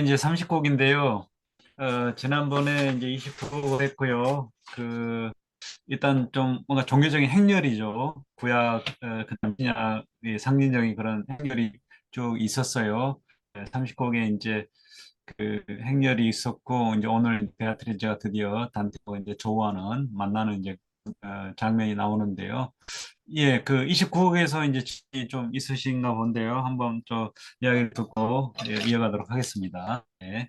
이제 30곡인데요. 지난번에 이제 29곡을 했고요. 일단 좀 뭔가 종교적인 행렬이죠. 구약, 그다음 신약의 상징적인 그런 행렬이 쭉 있었어요. 30곡에 이제 그 행렬이 있었고, 이제 오늘 베아트리즈가 드디어 단테와 이제 조와는 만나는 이제 장면이 나오는데요. 예, 그 29곡에서 이제 질문이 좀 있으신가 본데요. 한번 좀 이야기를 듣고 이어가도록 하겠습니다. 네.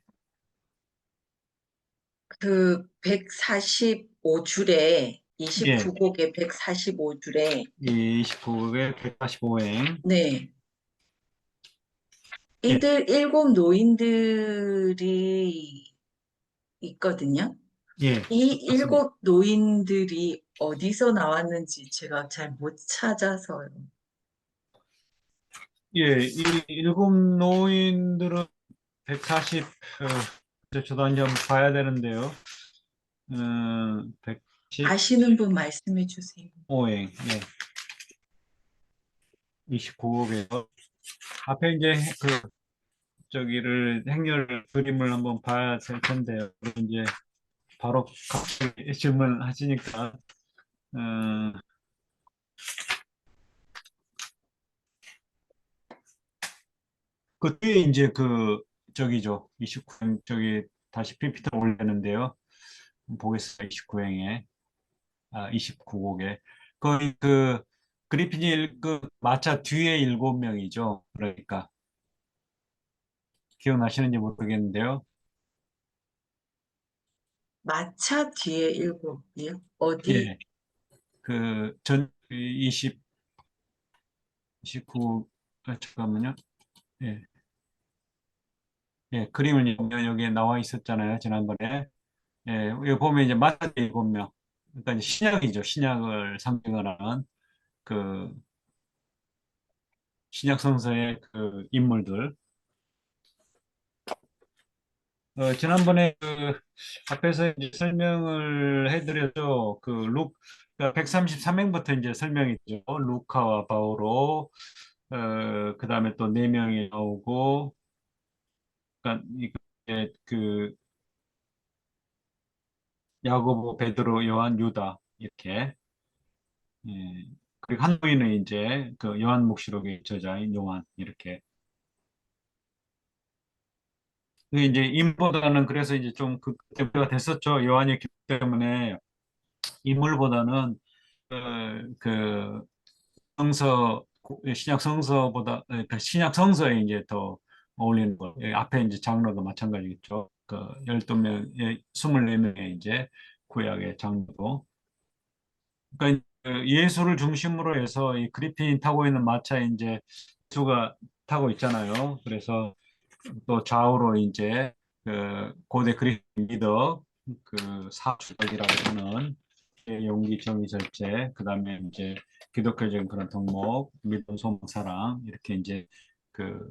그 145줄에 예, 29곡에 145줄에 이 29곡의 145행. 네. 예, 이들 일곱 노인들이 있거든요. 예, 이 맞습니다. 일곱 노인들이 어디서 나왔는지 제가 잘 못 찾아서요. 예, 이 일곱 노인들은 140, 저도 한번 봐야 되는데요. 아시는 분 말씀해 주세요. 115행, 예, 29곡에서 앞에 이제 저기를 행렬 그림을 한번 봐야 될 텐데요. 이제 바로 갑자기 질문하시니까, 어, 그 뒤에 이제 저기죠. 29행, 저기 다시 PPT 올렸는데요. 보겠습니다. 29행에, 29곡에. 거의 그리핀이 마차 뒤에 일곱 명이죠. 그러니까, 기억나시는지 모르겠는데요. 마차 뒤에 일곱이요? 어디? 예, 20, 29, 잠깐만요. 예, 예, 그림을 보면 여기에 나와 있었잖아요. 지난번에. 예, 여기 보면 이제 마차 일곱 명. 그러니까 이제 신약이죠. 신약을 상징하는 그 신약 성서의 그 인물들. 지난번에 앞에서 이제 설명을 해드렸죠. 그러니까 133행부터 이제 설명했죠. 루카와 바오로, 그 다음에 또 네 명이 나오고, 그러니까 이게 야고보, 베드로, 요한, 유다 이렇게. 예. 그리고 한 명은 이제 그 요한 묵시록의 저자인 요한 이렇게. 그게 이제 인보다는 그래서 이제 좀 그때가 됐었죠. 요한이 기 때문에 인물보다는 그 신약 성서보다 그러니까 신약 성서에 이제 더 어울리는 거. 앞에 이제 장로도 마찬가지겠죠. 그 12명의 24명의 이제 구약의 장로도. 그러니까 예수를 중심으로 해서 이 그리핀이 타고 있는 마차에 이제 예수가 타고 있잖아요. 그래서 또 좌우로 이제 고대 그리스 리더 사주석이라고 하는 용기, 정의, 절제, 그다음에 이제 기독교적인 그런 덕목, 믿음, 소망, 사랑 이렇게 이제 그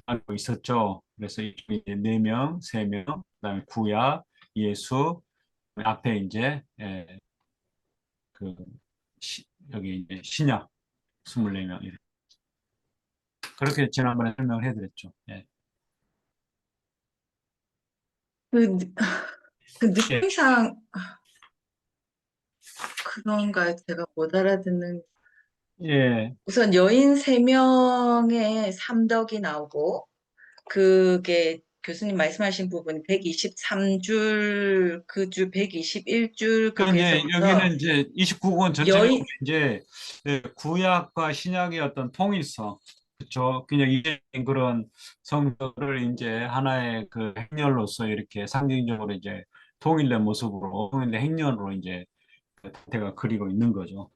알고 있었죠. 그래서 이쪽에 이제 네 명, 세 명, 그다음에 구약, 예수 앞에 이제 그 여기 이제 신약 24명 이렇게 그렇게 지난번에 설명을 해드렸죠. 예. 그, 그 예. 느낌상 그런가요? 제가 못 알아듣는. 예. 우선 여인 세명의 삼덕이 나오고, 그게 교수님 말씀하신 부분 123줄, 그 줄 121줄 그러니까 이제 거기서부터 여기는 이제 29권 전체적으로 여인, 이제 구약과 신약의 어떤 통일성, 그렇죠? 그냥 이제 그런 성서를 이제 하나의 그 행렬로서 이렇게 상징적으로 이제 통일된 모습으로 통일된 행렬로 이제 태가 그리고 있는 거죠.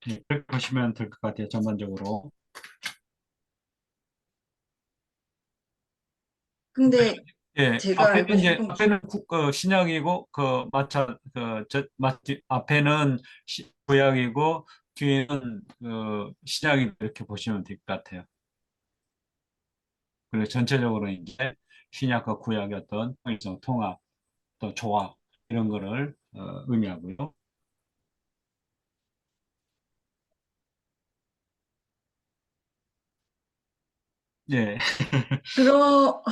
그렇게 보시면 될 것 같아요, 전반적으로. 근데 예, 제가 알고 싶은 게, 앞에는 신약이고 앞에는 구약이고 뒤에는 신약이 이렇게 보시면 될 것 같아요. 그리고 전체적으로 이제 신약과 구약의 어떤 통일성, 통합, 또 조화 이런 거를 의미하고요. 예, 그럼,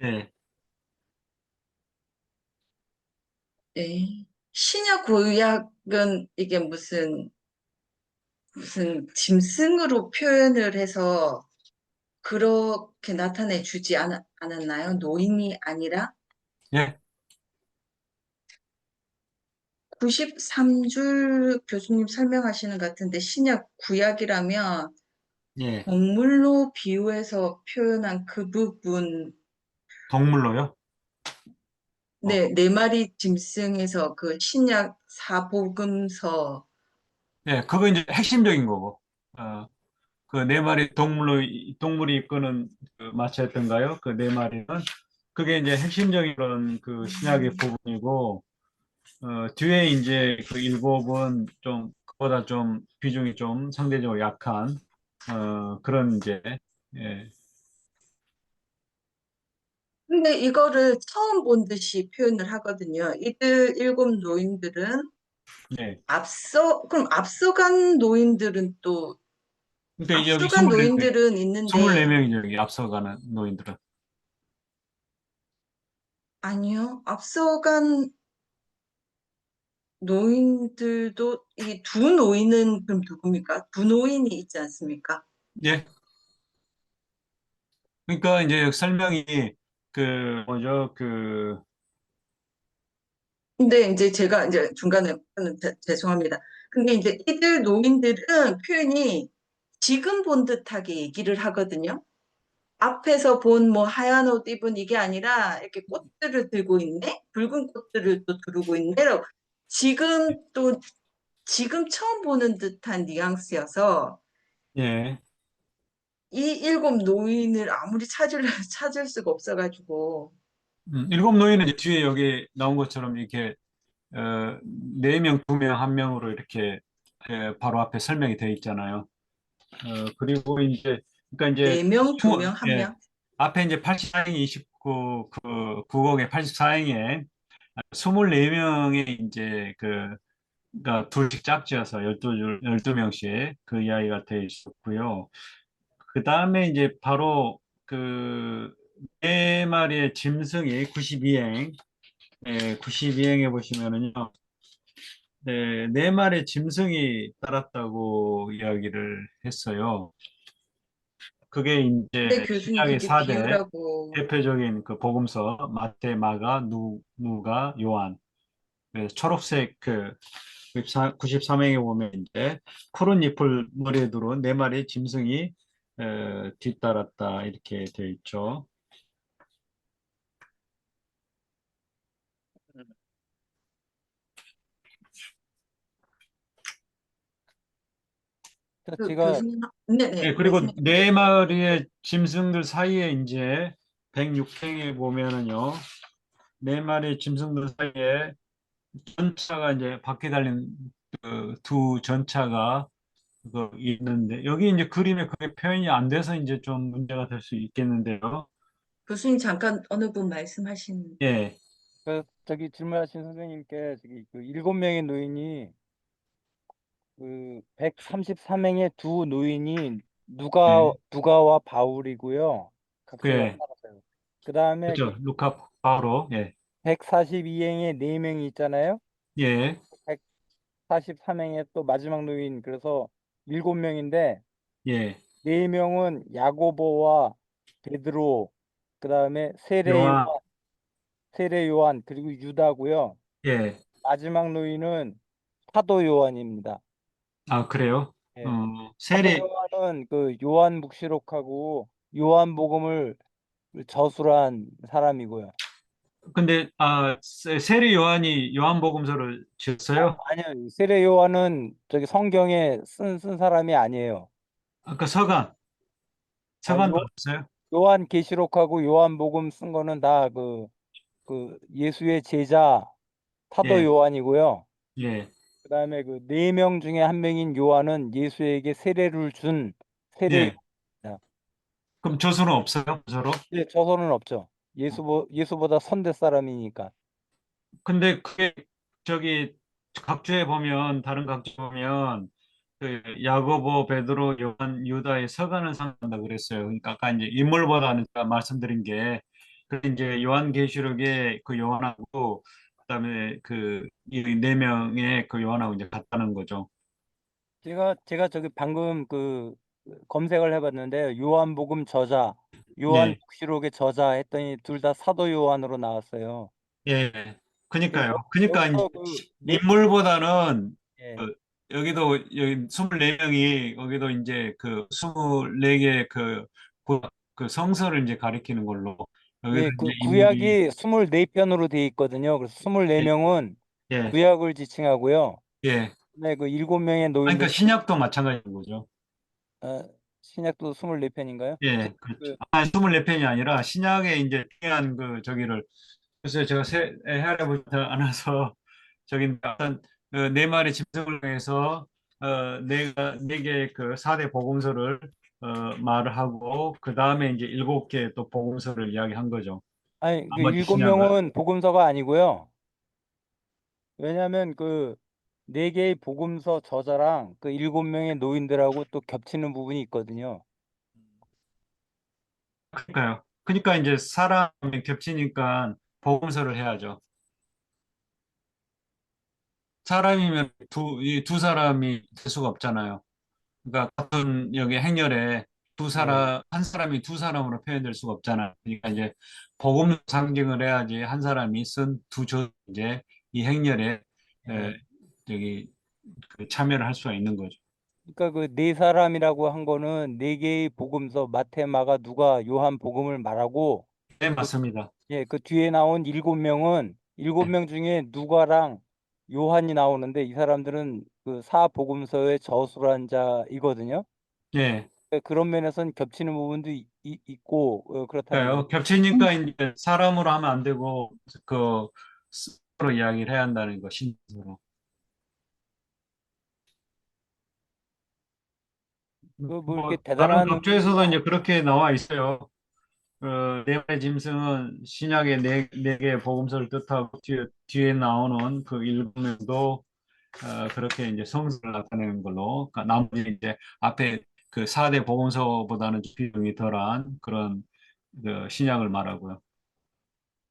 예, 예. 신약 구약은 이게 무슨 짐승으로 표현을 해서 그렇게 나타내 주지 않았나요? 노인이 아니라 예, 93줄 교수님 설명하시는 것 같은데 신약 구약이라면 예. 동물로 비유해서 표현한 그 부분, 동물로요? 어, 네, 네 마리 짐승에서 그 신약 사복음서, 예, 그거 이제 핵심적인 거고. 그 네 마리 동물이 이끄는 그 마차였던가요? 그 네 마리는 그게 이제 핵심적인 그런 그 신약의 음, 부분이고, 뒤에 이제 그 일곱은 좀 그보다 좀 비중이 좀 상대적으로 약한 그런 이제 예, 근데 이거를 처음 본 듯이 표현을 하거든요. 이들 일곱 노인들은 예. 그럼 앞서간 노인들은 또, 근데 여기 앞서간 노인들은 있는데, 24명이죠, 여기 앞서가는 노인들은. 아니요. 앞서간 노인들도, 이 두 노인은 그럼 누굽니까? 두 노인이 있지 않습니까? 예. 그러니까 이제 설명이 그 뭐죠? 그 근데 이제 제가 이제 중간에, 죄송합니다. 근데 이제 이들 노인들은 표현이 지금 본 듯하게 얘기를 하거든요. 앞에서 본 뭐 하얀 옷 입은 이게 아니라 이렇게 꽃들을 들고 있네? 붉은 꽃들을 또 두르고 있네? 지금 또, 지금 처음 보는 듯한 뉘앙스여서 예. 이 일곱 노인을 아무리 찾을 수가 없어가지고. 일곱 노인은 이제 뒤에 여기 나온 것처럼 이렇게 네 명, 두 명, 한 명으로 이렇게 바로 앞에 설명이 되어 있잖아요. 그리고 이제 그러니까 이제 네 명, 두 명, 한 예, 명. 앞에 이제 84행에 29, 그 구곡에 84행에 24명의 이제 그러니까 둘씩 짝지어서 12명씩 그 이야기가 되어 있었고요. 그 다음에 이제 바로 그 네 마리의 짐승이 92행, 92행에 보시면은요, 네 마리의 짐승이 따랐다고 이야기를 했어요. 그게 근데 이제 교수님 신약의 그게 4대 비유라고. 대표적인 그 복음서, 마태, 마가, 누가, 요한. 그래서 초록색 93행에 보면 이제 푸른 잎을 머리에 두른 네 마리의 짐승이 뒤따랐다 이렇게 되어 있죠. 그 제가 교수님, 네네, 네, 그리고 말씀해 네 주세요. 마리의 짐승들 사이에 이제 106행에 보면은요, 네 마리의 짐승들 사이에 전차가 이제 바퀴 달린 그 두 전차가 있는데 여기 이제 그림에 그게 표현이 안 돼서 이제 좀 문제가 될 수 있겠는데요. 교수님 잠깐 어느 분 말씀하신. 예, 저기 질문하신 선생님께 저기 그 7명의 노인이 그 133명의 두 노인이 예, 누가와 바울이고요. 각자가 그래, 살았어요. 그 다음에 그 그죠. 루카 바로, 예, 142행의 네 명이 있잖아요. 예, 143행의 또 마지막 노인 그래서 7명인데 예, 네 명은 야고보와 베드로 그 다음에 요한, 세례 요한 그리고 유다고요. 예, 마지막 노인은 사도 요한입니다. 아, 그래요. 예. 사도 세례, 요한은 그 요한묵시록하고 요한복음을 저술한 사람이고요. 근데, 세례 요한이 요한복음서를 지었어요? 아니요, 세례 요한은 저기 성경에 쓴 사람이 아니에요. 아까 아, 서간 받았어요? 요한 계시록하고 요한복음 쓴 거는 다 그 예수의 제자 사도 예, 요한이고요. 예, 그다음에 그 네 명 중에 한 명인 요한은 예수에게 세례를 준 세례 예. 요한입니다. 그럼 저수는 없어요? 저로? 예, 저서는 없죠. 예수보다 선대 사람이니까. 근데 그게 저기 각주에 보면 다른 각주에 보면 그 야고보, 베드로, 요한, 유다의 서간을 상한다 그랬어요. 그러니까 아까 이제 인물보다는 제가 말씀드린 게, 그 이제 요한계시록의 그 요한하고 그다음에 그 이 네 명의 그 요한하고 이제 같다는 거죠. 제가 저기 방금 검색을 해봤는데 요한복음 저자, 네, 요한복시록의 저자 했더니 둘 다 사도 요한으로 나왔어요. 예. 그 그러니까요. 그러니까 이제 여기서 인물보다는 예, 그 여기도 여기 24명이 여기도 이제 그 24개 그 성서를 이제 가리키는 걸로 여기도 예, 이제 그 인물이 구약이 24편으로 돼 있거든요. 그래서 예, 24명은 예, 구약을 지칭하고요. 예. 네, 그 7명의 아니, 그러니까 노인들은 신약도 마찬가지인 거죠. 어, 신약도 24편인가요? 예, 그렇죠. 아, 24편이 아니라 신약에 이제 중요한 그 저기를 그래서 제가 헤아려보지 않아서 저기 어떤 네 마리 짐승을 통해서 네 개의 그 4대 복음서를 말을 하고 그 다음에 이제 7개 또 복음서를 이야기한 거죠. 아니, 그 나머지 신약을. 7명은 복음서가 아니고요. 왜냐하면 그 4개의 복음서 저자랑 그 7명의 노인들하고 또 겹치는 부분이 있거든요. 그러니까요. 그러니까 이제 사람이 겹치니까 복음서를 해야죠. 사람이면 이 두 사람이 될 수가 없잖아요. 그러니까 같은 여기 행렬에 예, 한 사람이 두 사람으로 표현될 수가 없잖아요. 그러니까 이제 복음 상징을 해야지 한 사람이 쓴 두 조 이제 이 행렬에 에, 예. 저기 그 참여를 할 수가 있는 거죠. 그러니까 그 네 사람이라고 한 거는 4개의 복음서 마태, 마가, 누가, 요한 복음을 말하고 네, 그, 맞습니다. 그 뒤에 나온 7명은 일곱 네, 명 중에 누가랑 요한이 나오는데 이 사람들은 그 사복음서의 저술한 자이거든요. 네. 그런 면에서는 겹치는 부분도 있고 그렇다는 거죠. 그러니까요. 겹치니까 이제 사람으로 하면 안 되고 그 서로 이야기를 해야 한다는 거 신으로. 그 뭐 이렇게 뭐 다른 대단한 각주에서도 의미가 이제 그렇게 나와 있어요. 네 마리 짐승은 신약의 네 개의 복음서를 뜻하고 뒤에 나오는 그 일곱 명도 그렇게 이제 성서를 나타내는 걸로 그러니까 나머지 이제 앞에 그 4대 복음서보다는 비중이 덜한 그런 그 신약을 말하고요.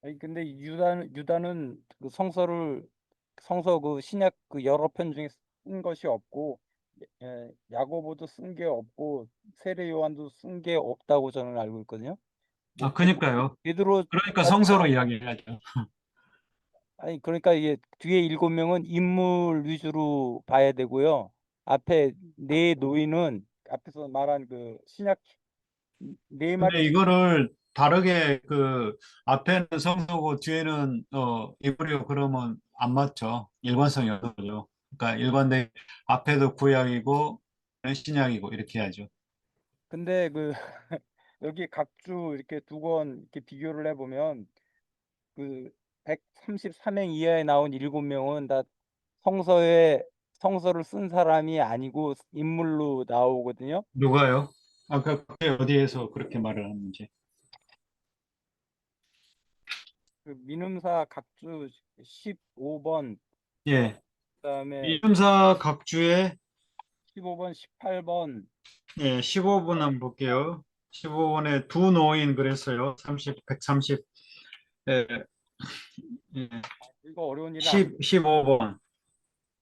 아니 근데 유다는 그 성서 그 신약 그 여러 편 중에 쓴 것이 없고 야고보도 쓴 게 없고 세례 요한도 쓴 게 없다고 저는 알고 있거든요. 뭐 아, 그러니까요. 베드로 그러니까 성서로 이야기해야죠. 아니 그러니까 이게 뒤에 7명은 인물 위주로 봐야 되고요. 앞에 네 노인은 앞에서 말한 그 신약 네 마리 근데 이거를 다르게 그 앞에는 성서고 뒤에는 이브리어 그러면 안 맞죠. 일관성이 없는 거죠. 그러니까 일관되게 앞에도 구약이고 신약이고 이렇게 해야죠. 근데 그 여기 각주 이렇게 두 권 이렇게 비교를 해보면 그 133행 이하에 나온 7명은 다 성서에 성서를 쓴 사람이 아니고 인물로 나오거든요. 누가요? 아까 그게 어디에서 그렇게 말을 하는지. 그 민음사 각주 15번, 예. 그다음에 이름사 각주에 15번, 18번. 15분 한번 볼게요. 15분에 두 노인 그랬어요. 130, 예, 예, 이거 어려운 일은 아니고 15번.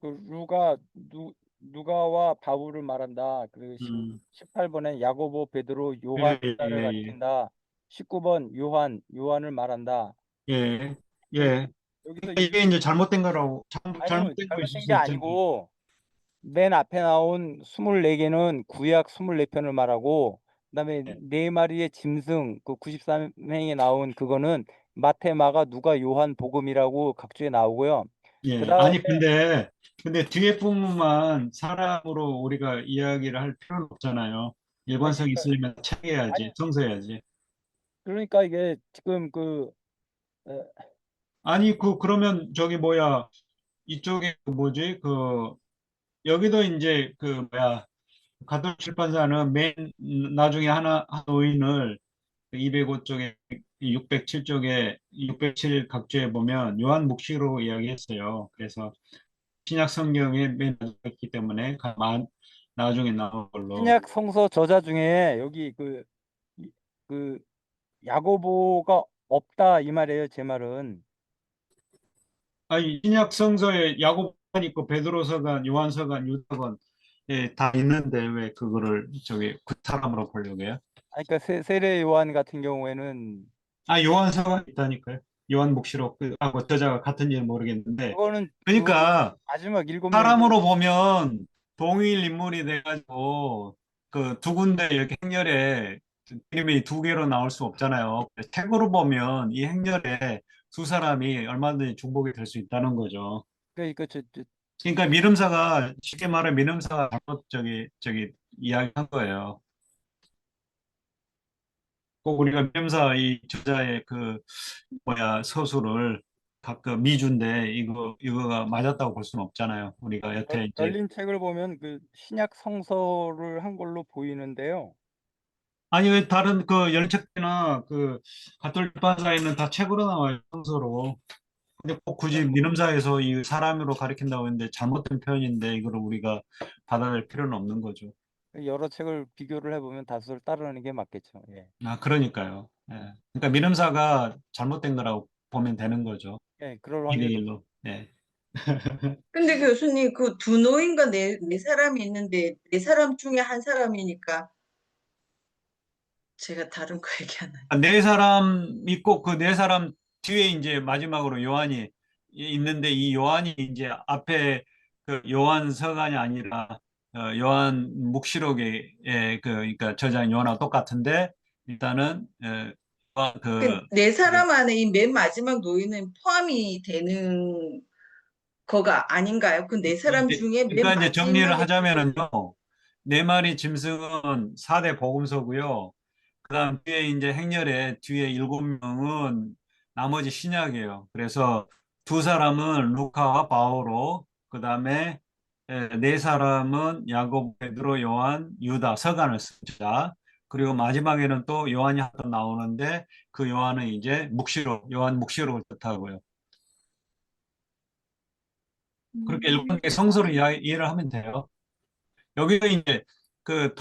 그 누가와 바울을 말한다. 그리고 음, 18번에 야고보, 베드로, 요한, 예, 예, 를 예, 가리킨다. 19번 요한을 말한다. 예, 그 예. 여기서 그러니까 이게 이제 잘못된 거라고, 아니요, 잘못된 거 있을 잘못된 게 수 있잖아요. 아니고 맨 앞에 나온 24개는 구약 24편을 말하고 그다음에 예. 네 마리의 짐승 그 93행에 나온 그거는 마태, 마가, 누가, 요한 복음이라고 각주에 나오고요. 예. 그다음에 아니, 근데 뒤에 부분만 사람으로 우리가 이야기를 할 필요는 없잖아요. 아니 일관성이 그러니까 있으려면 아니 책해야지, 성서해야지. 그러니까 이게 지금 어, 아니, 그러면 저기 뭐야, 이쪽에 그 뭐지, 여기도 이제 가톨 출판사는 맨 나중에 한 노인을 205쪽에 607쪽에 607 각주에 보면 요한 묵시로 이야기했어요. 그래서 신약 성경에 맨 나중에 있기 때문에 나중에 나온 걸로. 신약 성서 저자 중에 여기 그 야고보가 없다 이 말이에요. 제 말은. 아니, 신약 성서에 야고보가 있고 베드로서간, 요한서간, 유다서간 예, 다 있는데 왜 그거를 저기 그 사람으로 보려고 해요? 아니, 그러니까 세례 요한 같은 경우에는 아, 요한서간 있다니까요. 요한묵시록하고 저자가 같은지는 모르겠는데. 그거는 그 그러니까 마지막 일곱 명이 사람으로 보면 동일 인물이 돼가지고 그 두 군데 이렇게 행렬에 이름이 두 개로 나올 수 없잖아요. 책으로 보면 이 행렬에 두 사람이 얼마든지 중복이 될 수 있다는 거죠. 그러니까 그러니까 미름사가 쉽게 말해 미름사가 잘못 저기 이야기한 거예요. 꼭 우리가 미름사 이 저자의 그 뭐야 서술을 가끔 미주인데 이거가 맞았다고 볼 수는 없잖아요. 우리가 여태 이제 열린 책을 보면 그 신약 성서를 한 걸로 보이는데요. 아니 왜 다른 그 열책이나 그 가톨릭 반사에는 다 책으로 나와요 성서로. 근데 꼭 굳이 민음사에서 이 사람으로 가리킨다고 했는데 잘못된 표현인데 이거를 우리가 받아들일 필요는 없는 거죠. 여러 책을 비교를 해보면 다수를 따르는 게 맞겠죠. 예. 아 그러니까요. 예. 그러니까 민음사가 잘못된 거라고 보면 되는 거죠. 예, 그럴 확률이 높. 2대1로. 예. 근데 교수님, 그 두 노인과 네 사람이 있는데, 네 사람 중에 한 사람이니까, 제가 다른 거 얘기하나요? 네 사람 있고 그 네 사람 뒤에 이제 마지막으로 요한이 있는데 이 요한이 이제 앞에 그 요한 서간이 아니라 요한 묵시록의 그러니까 저자인 요한하고 똑같은데 일단은 그 그 네 사람 안에 이 맨 마지막 노인은 포함이 되는 거가 아닌가요? 그 네 사람 중에 맨 그러니까 이제 정리를 마지막에 하자면은요 네 마리 짐승은 4대 복음서고요. 그다음 뒤에 이제 행렬에 뒤에 7명은 나머지 신약이에요. 그래서 두 사람은 루카와 바오로, 그다음에 네 사람은 야고보, 베드로, 요한, 유다, 서간을 씁니다. 그리고 마지막에는 또 요한이 한 번 나오는데 그 요한은 이제 묵시록, 요한 묵시록을 뜻하고요. 그렇게 일관되게 성서를 이해를 하면 돼요. 여기가 이제 그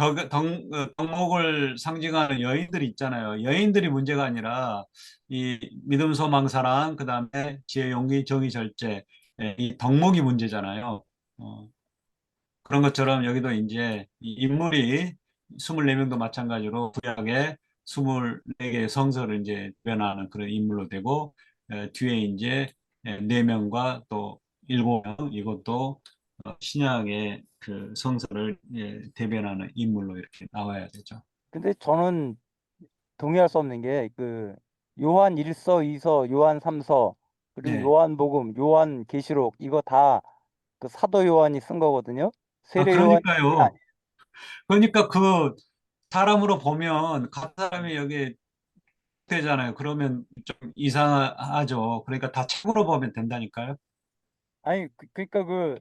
덕목을 상징하는 여인들이 있잖아요. 여인들이 문제가 아니라 이 믿음, 소망, 사랑, 그다음에 지혜, 용기, 정의, 절제, 이 덕목이 문제잖아요. 어, 그런 것처럼 여기도 이제 이 인물이 24명도 마찬가지로 구약의 24개의 성서를 이제 변화하는 그런 인물로 되고 뒤에 이제 4명과 또 7명 이것도 신약의 그 성서를 대변하는 인물로 이렇게 나와야 되죠. 근데 저는 동의할 수 없는 게 그 요한 1서, 2서, 요한 3서, 그리고 네. 요한복음, 요한 계시록 이거 다 그 사도 요한이 쓴 거거든요. 아, 세례 요한이 쓴 게 그러니까요. 아니에요. 그러니까 그 사람으로 보면 같은 사람이 여기 되잖아요. 그러면 좀 이상하죠. 그러니까 다 책으로 보면 된다니까요. 아니 그러니까 그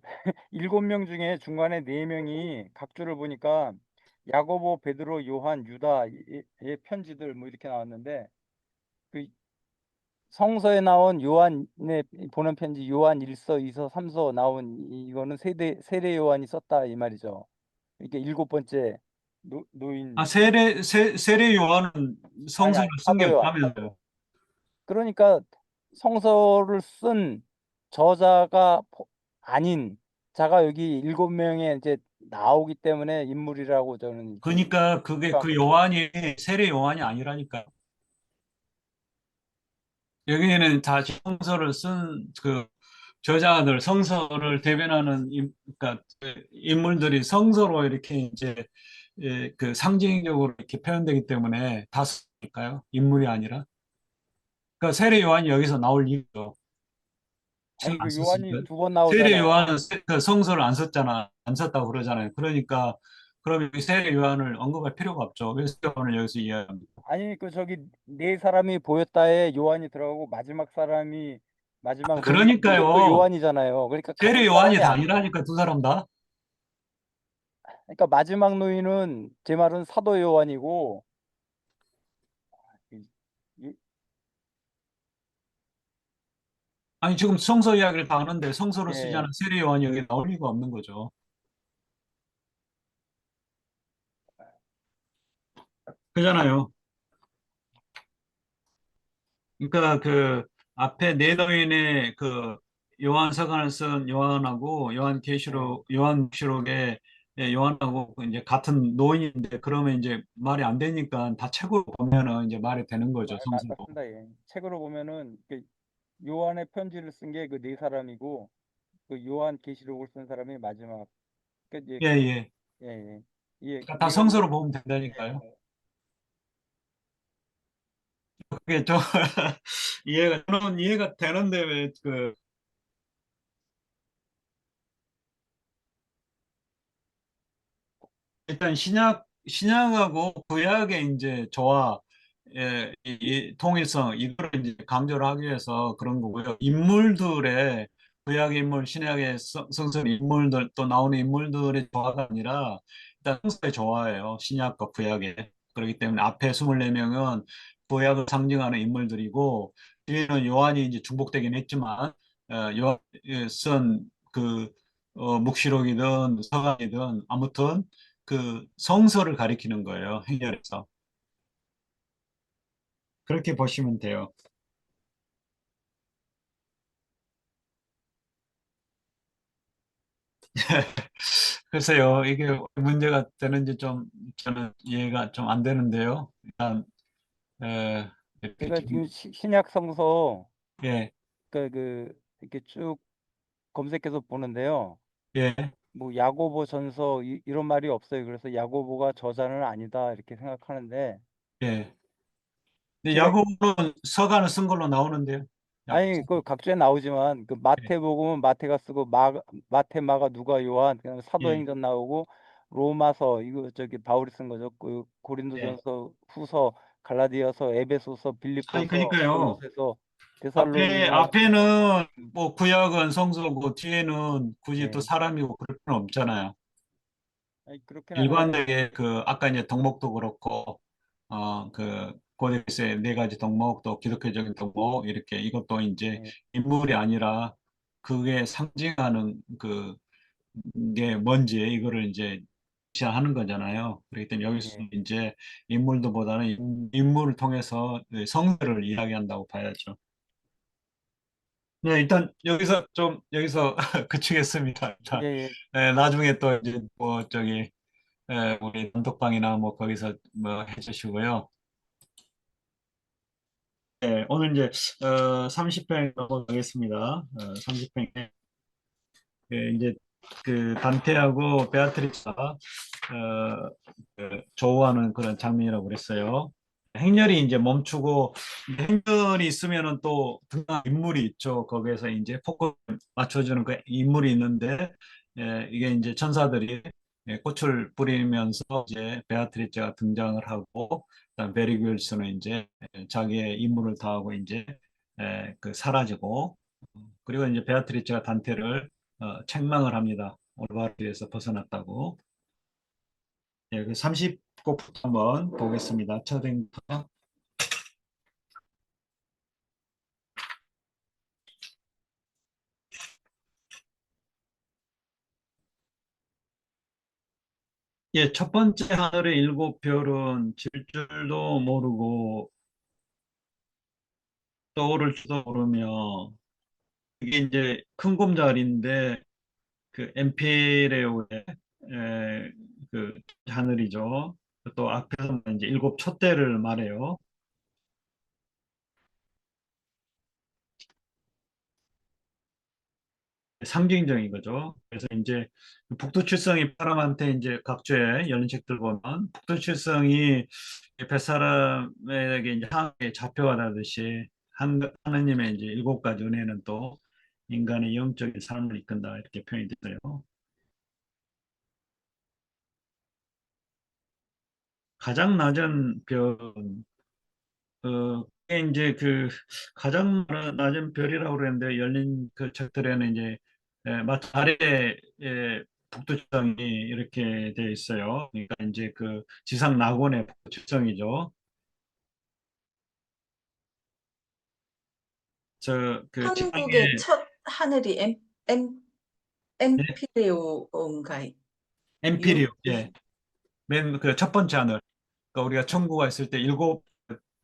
7명 중에 중간에 4명이 각주를 보니까 야고보, 베드로, 요한, 유다 의 편지들 뭐 이렇게 나왔는데 그 성서에 나온 요한의 보낸 편지 요한 1서, 2서, 3서 나온 이거는 세례 요한이 썼다 이 말이죠. 이게 일곱 번째 아, 노인. 세례 요한은 아니 성서를 쓴 게 사도 요한. 없다면서요. 그러니까 성서를 쓴 저자가 아닌 자가 여기 7명에 이제 나오기 때문에 인물이라고 저는 좀 그러니까 그게 생각한 그 거죠. 요한이 세례 요한이 아니라니까. 여기에는 다 성서를 쓴 그 저자들, 성서를 대변하는 그러니까 그 인물들이 성서로 이렇게 이제 그 상징적으로 이렇게 표현되기 때문에 다 쓰니까요. 인물이 아니라. 그러니까 세례 요한이 여기서 나올 이유죠. 아니 안 그 요한이 썼으니까. 2번 세례 나오잖아요. 요한은 그 성서를 안 썼잖아. 안 썼다고 그러잖아요. 그러니까 그럼 여기 세례 요한을 언급할 필요가 없죠. 그래서 요한을 여기서 이해합니다. 아니 그 저기 네 사람이 보였다에 요한이 들어가고 마지막 사람이 마지막 노인 이것도 그러니까요. 요한이잖아요. 그러니까 같은 세례 요한이 사람이 다 아니에요. 아니라니까 두 사람 다. 그러니까 마지막 노인은 제 말은 사도 요한이고 이- 이- 아니 지금 성서 이야기를 다 하는데 성서를 쓰지 예. 않은 세례 요한이 여기 나올 리가 없는 거죠. 그잖아요. 그러니까 그 앞에 네더인의 그 요한서간을 쓴 요한하고 예. 요한계시록의 요한하고 그 이제 같은 노인인데 그러면 이제 말이 안 되니까 다 책으로 보면은 이제 말이 되는 거죠, 성서로. 맞습니다. 예. 책으로 보면은 요한의 편지를 쓴 게 그 네 사람이고 그 요한 계시록을 쓴 사람이 마지막. 그러니까 이제 예, 예. 예, 예. 예, 그러니까 다 내가 이 성서로 보면 된다니까요. 그게 좀 저는 이해가 되는데 왜 그 일단 신약하고 구약의 이제 조화, 이 통일성 이거를 이제 강조를 하기 위해서 그런 거고요. 인물들의 구약 인물, 신약의 성서 인물들 또 나오는 인물들의 조화가 아니라 일단 성서의 조화예요. 신약과 구약의. 그렇기 때문에 앞에 24명은 구약을 상징하는 인물들이고 뒤에는 요한이 이제 중복되긴 했지만 요한 쓴그 묵시록이든 서간이든 아무튼 그 성서를 가리키는 거예요. 행렬에서. 그렇게 보시면 돼요. 글쎄요, 이게 왜 문제가 되는지 좀 저는 이해가 좀 안 되는데요. 일단 이렇게 제가 지금 지금 신약 성서 예, 이렇게 쭉 검색해서 보는데요. 예, 뭐 야고보 전서 이런 말이 없어요. 그래서 야고보가 저자는 아니다 이렇게 생각하는데 예. 근데 제가 야고보는 서간을 쓴 걸로 나오는데요. 야고보 아니 그 각주에 나오지만 그 예, 마태복음은 마태가 쓰고 마태, 마가, 누가, 요한, 그다음에 예, 사도행전 나오고 로마서 이거 바울이 쓴 거죠. 그 예. 고린도전서, 후서, 갈라디아서, 에베소서, 아니 빌립보서, 그러니까요. 골로새서, 데살로니가. 앞에는 뭐 구약은 성서고 뒤에는 굳이 또 예. 사람이고 그럴 필요는 없잖아요. 아니 그렇긴 한데 일관되게 그 아까 이제 덕목도 그렇고 그 고대에서의 네 가지 덕목 또 기독교적인 덕목 이렇게 이것도 이제 예, 인물이 아니라 그게 상징하는 게 뭔지 이거를 이제 하는 거잖아요. 그렇기 때문에 여기서 예. 이제 인물도보다는 인물을 통해서 그 성서를 이야기한다고 봐야죠. 네, 일단 여기서 그치겠습니다. 예, 일단 예. 네, 나중에 또 이제 뭐 저기 우리 단톡방이나 뭐 거기서 뭐 해주시고요. 네, 오늘 이제 30회 넘어가겠습니다. 30회 이제 그 단테하고 베아트리스가 조우하는 그런 장면이라고 그랬어요. 행렬이 이제 멈추고 행렬이 있으면은 또 등장 인물이 있죠. 거기에서 이제 포커스 맞춰주는 그 인물이 있는데 이게 이제 천사들이 꽃을 뿌리면서 이제 베아트리스가 등장을 하고 그다음 베리귤스는 이제 자기의 임무를 다하고 이제 그 사라지고 그리고 이제 베아트리스가 단테를 책망을 합니다. 올바르에서 벗어났다고. 예, 그 30곡부터 한번 보겠습니다. 첫 행부터. 예, 첫 번째 하늘의 일곱 별은 질 줄도 모르고 떠오를 줄도 모르며 이게 이제 큰 곰자리인데 그 엠피레오의 그 하늘이죠. 또 앞에서 이제 일곱 촛대를 말해요. 상징적인 거죠. 그래서 이제 북두칠성이 사람한테 이제 각주에 열린 책들 보면 북두칠성이 뱃사람에게 이제 하나님의 좌표가 되듯이 하나님의 이제 일곱 가지 은혜는 또 인간의 영적인 삶을 이끈다 이렇게 표현이 됐어요. 가장 낮은 별은 그게 이제 그 가장 낮은 별이라고 그랬는데 열린 그 책들에는 이제 마치 아래에 북두칠성이 이렇게 돼 있어요. 그러니까 이제 그 지상 낙원의 북두칠성이죠. 저 그 지상에 한국의 첫 하늘이 엠피레오인가요? 엠피리오, 예, 맨 그 첫 번째 하늘. 그러니까 우리가 천국에 있을 때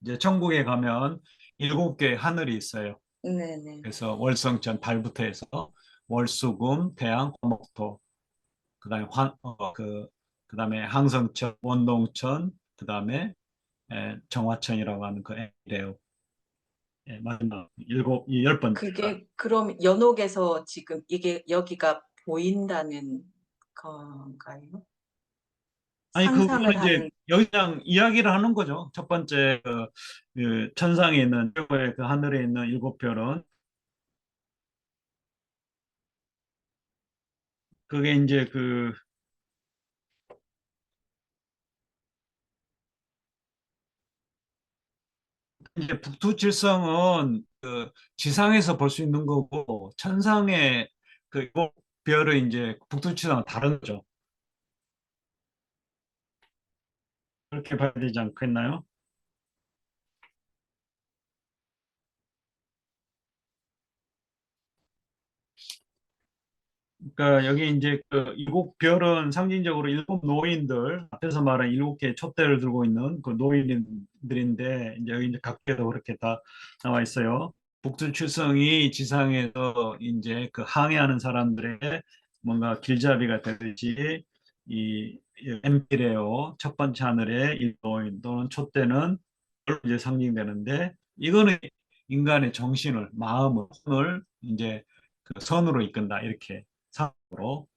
이제 천국에 가면 7개의 하늘이 있어요. 네네. 그래서 월성천 달부터 해서 월수금 태양 화목토 그다음에 그다음에 항성천 원동천 그다음에 정화천이라고 하는 그 에레오 마지막 이 10번째가. 그게 그럼 연옥에서 지금 이게 여기가 보인다는 건가요? 아니 그거 상상을 이제 하는. 여기 그냥 이야기를 하는 거죠. 첫 번째 그 천상에 있는 최고의 그 하늘에 있는 7별은 그게 이제 북두칠성은 그 지상에서 볼 수 있는 거고 천상의 그 일곱 별은 이제 북두칠성은 다른 거죠. 그렇게 봐야 되지 않겠나요? 그러니까 여기 이제 그 일곱 별은 상징적으로 일곱 노인들 앞에서 말한 7개의 촛대를 들고 있는 그 노인들인데 이제 여기 이제 각계도 그렇게 다 나와 있어요. 북두칠성이 지상에서 이제 그 항해하는 사람들의 뭔가 길잡이가 되듯이 이 엠피레오 첫 번째 하늘의 일노인 또는 촛대는 이제 상징되는데 이거는 인간의 정신을 마음을 혼을 이제 그 선으로 이끈다 이렇게 상으로.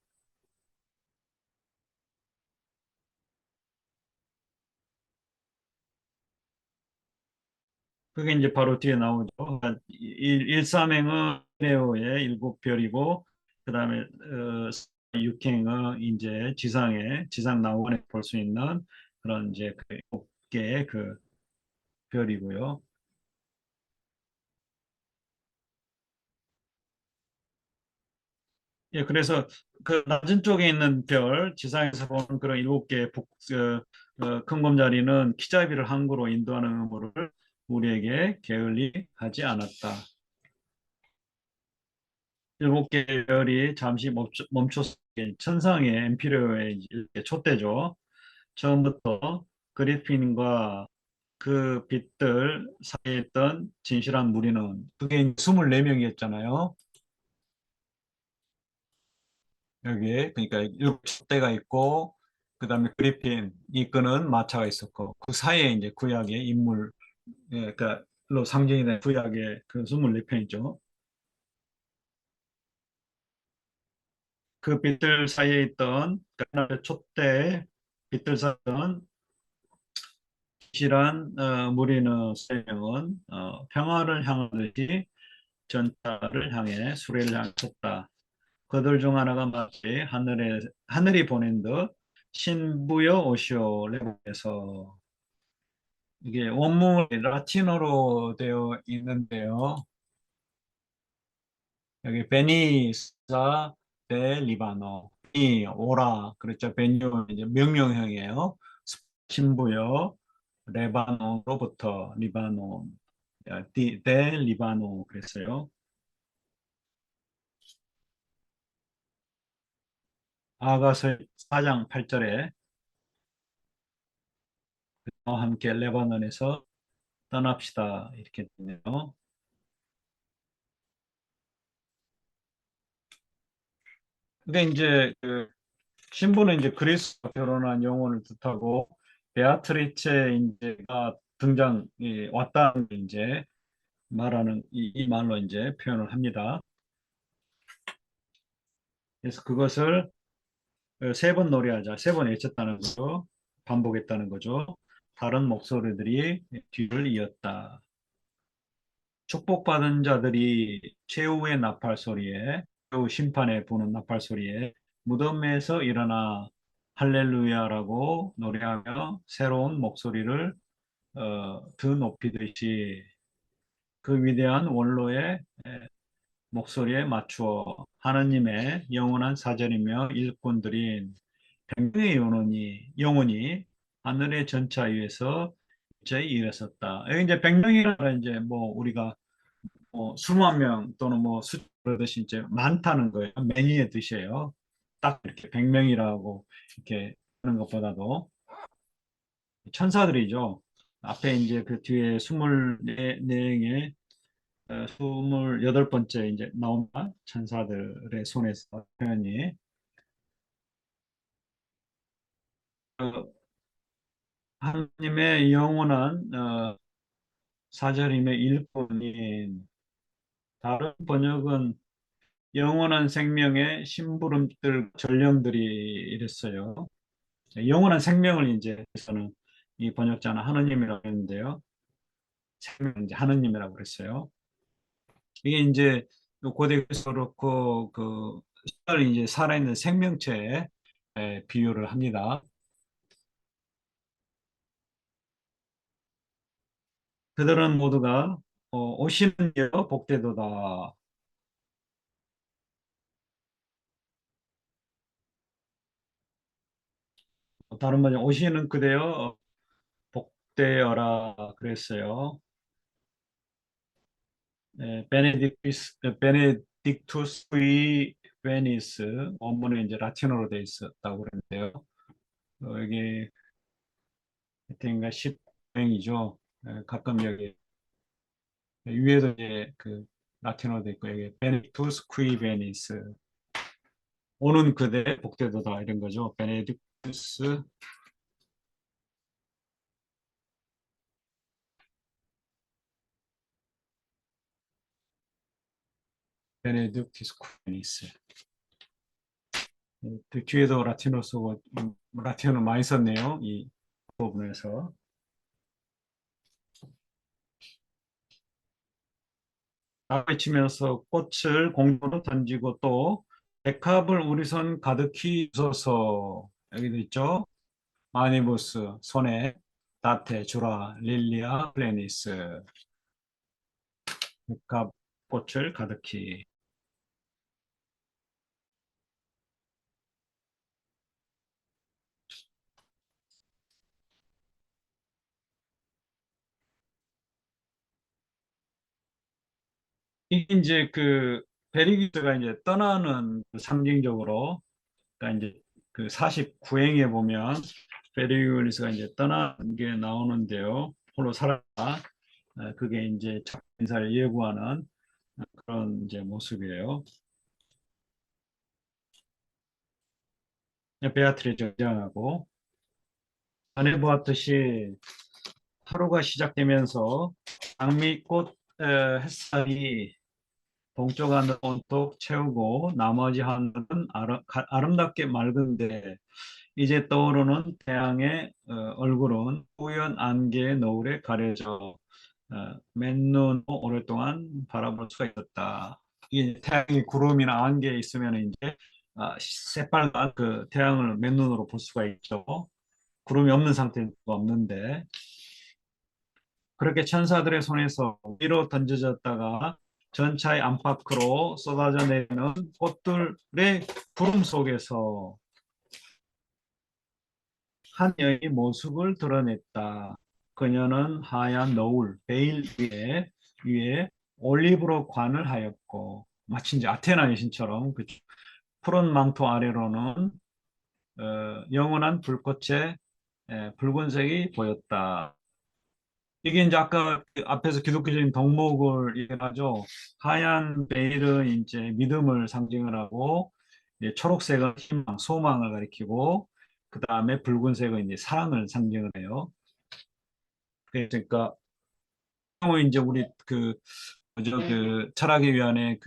그게 이제 바로 뒤에 나오죠. 그러니까 일삼행은 네오의 7별이고, 그 다음에 육행은 이제 지상 나원에 볼 수 있는 그런 이제 그 7개의 그 별이고요. 예, 그래서 그 낮은 쪽에 있는 별, 지상에서 보는 그런 7개의 큰 검자리는 키자비를 항구로 인도하는 의무를 우리에게 게을리 하지 않았다. 7개의 별이 잠시 멈췄을 때 천상의 엠피르의 이렇게 촛대죠. 처음부터 그리핀과 그 빛들 사이에 있던 진실한 무리는 그게 24명이었잖아요. 여기에 그러니까 7촛대가 있고 그다음에 그리핀 이끄는 마차가 있었고 그 사이에 이제 구약의 인물 그러니까로 상징이 된 구약의 그 24편이죠. 그 빛들 사이에 있던 하나의 촛대의 빛들 사이에 있던 실한 무리는 세 명은 평화를 향하듯이 전차를 향해 수레를 향했다. 그들 중 하나가 마치 하늘이 보낸 듯 신부여 오시오 레고에서 이게 원문이 라틴어로 되어 있는데요. 여기 베니사 데 리바노 이 오라 그렇죠. 베뉴 이제 명령형이에요. 신부여 레바논으로부터 리바논 데 리바노 그랬어요. 아가서 4장 8절에 나와 함께 레바논에서 떠납시다 이렇게 되네요. 근데 이제 그 신부는 이제 그리스도와 결혼한 영혼을 뜻하고 베아트리체 이제가 왔다는 게 이제 말하는 이 말로 이제 표현을 합니다. 그래서 그것을 3번 노래하자, 3번 외쳤다는 거죠. 반복했다는 거죠. 다른 목소리들이 뒤를 이었다. 축복받은 자들이 최후의 나팔 소리에, 최후 심판에 부는 나팔 소리에 무덤에서 일어나 할렐루야라고 노래하며 새로운 목소리를 드 높이듯이 그 위대한 원로의 목소리에 맞추어 하느님의 영원한 사절이며 일꾼들인 백명의 영혼이 하늘의 전차 위에서 일제히 일어섰다. 여기 이제 백명이라 이제 뭐 우리가 뭐 수만 명 또는 뭐 그러듯이 이제 많다는 거예요. 매니의 뜻이에요. 딱 이렇게 백명이라고 이렇게 하는 것보다도 천사들이죠. 앞에 이제 그 뒤에 24의 28번째 이제 나온다. 천사들의 손에서 표현이. 그 하나님의 영원한 사절임의 일본인, 다른 번역은 영원한 생명의 심부름들 전령들이 이랬어요. 영원한 생명을 이제 해서는 이 번역자는 하느님이라고 했는데요. 생명 이제 하느님이라고 그랬어요. 이게 이제 고대 그리스도 그렇고 그 신을 이제 살아있는 생명체에 비유를 합니다. 그들은 모두가 오시는 여여 복되도다. 다른 말로 오시는 그대여 복되어라 그랬어요. 베네딕투스 이 베니스 원문에 이제 라틴어로 돼 있었다고 그러는데요. 여기 하여튼가 10행이죠. 가끔 여기 위에도 이제 그 라틴어로 돼 있고 여기 베네딕투스 qui 베니스 오는 그대 복되도다 이런 거죠. 베네딕투스 베네딕투스 qui 베니스. 그 뒤에도 라틴어 쓰고 라틴어 많이 썼네요. 이 부분에서. 외치면서 꽃을 공도로 던지고 또 백합을 우리 손 가득히 주소서 여기도 있죠. 마니부스 손에 다테 주라 릴리아 플레니스 백합 꽃을 가득히. 이게 이제 그 베리기스가 이제 떠나는 그 상징적으로 그러니까 이제 그 49행에 보면 베리기스가 이제 떠나는 게 나오는데요. 홀로 살아라. 그게 이제 인사를 예고하는 그런 이제 모습이에요. 베아트리가 등장하고 전에 보았듯이 하루가 시작되면서 장미꽃 햇살이 동쪽 하늘 온통 채우고 나머지 하늘은 아름답게 맑은데 이제 떠오르는 태양의 얼굴은 뿌연 안개의 노을에 가려져 맨눈으로 오랫동안 바라볼 수가 있었다. 이 태양이 구름이나 안개에 있으면 이제 새빨간 그 태양을 맨눈으로 볼 수가 있죠. 구름이 없는 상태는 없는데 그렇게 천사들의 손에서 위로 던져졌다가 전차의 안팎으로 쏟아져 내리는 꽃들의 구름 속에서 한 여인의 모습을 드러냈다. 그녀는 하얀 너울, 베일 위에 올리브로 관을 하였고 마치 이제 아테나 여신처럼 그 푸른 망토 아래로는 영원한 불꽃의 붉은색이 보였다. 이게 이제 아까 그 앞에서 기독교적인 덕목을 얘기하죠. 하얀 베일은 이제 믿음을 상징을 하고, 이제 초록색은 희망, 소망을 가리키고, 그 다음에 붉은색은 이제 사랑을 상징을 해요. 그러니까 이제 우리 그 뭐죠 그 철학의 위안의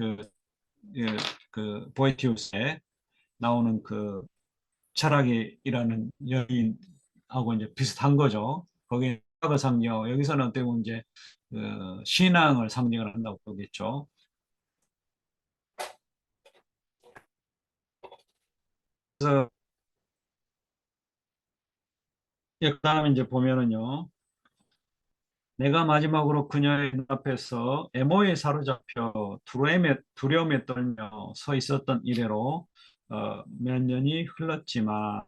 예, 그 보에티우스에 나오는 그 철학이라는 여인하고 이제 비슷한 거죠. 거기 철학을 상징하고 여기서는 어떻게 보면 이제 신앙을 상징을 한다고 보겠죠. 그래서 그다음에 이제 보면은요. 내가 마지막으로 그녀의 눈앞에서 애모에 사로잡혀 두려움에 떨며 서 있었던 이래로 몇 년이 흘렀지만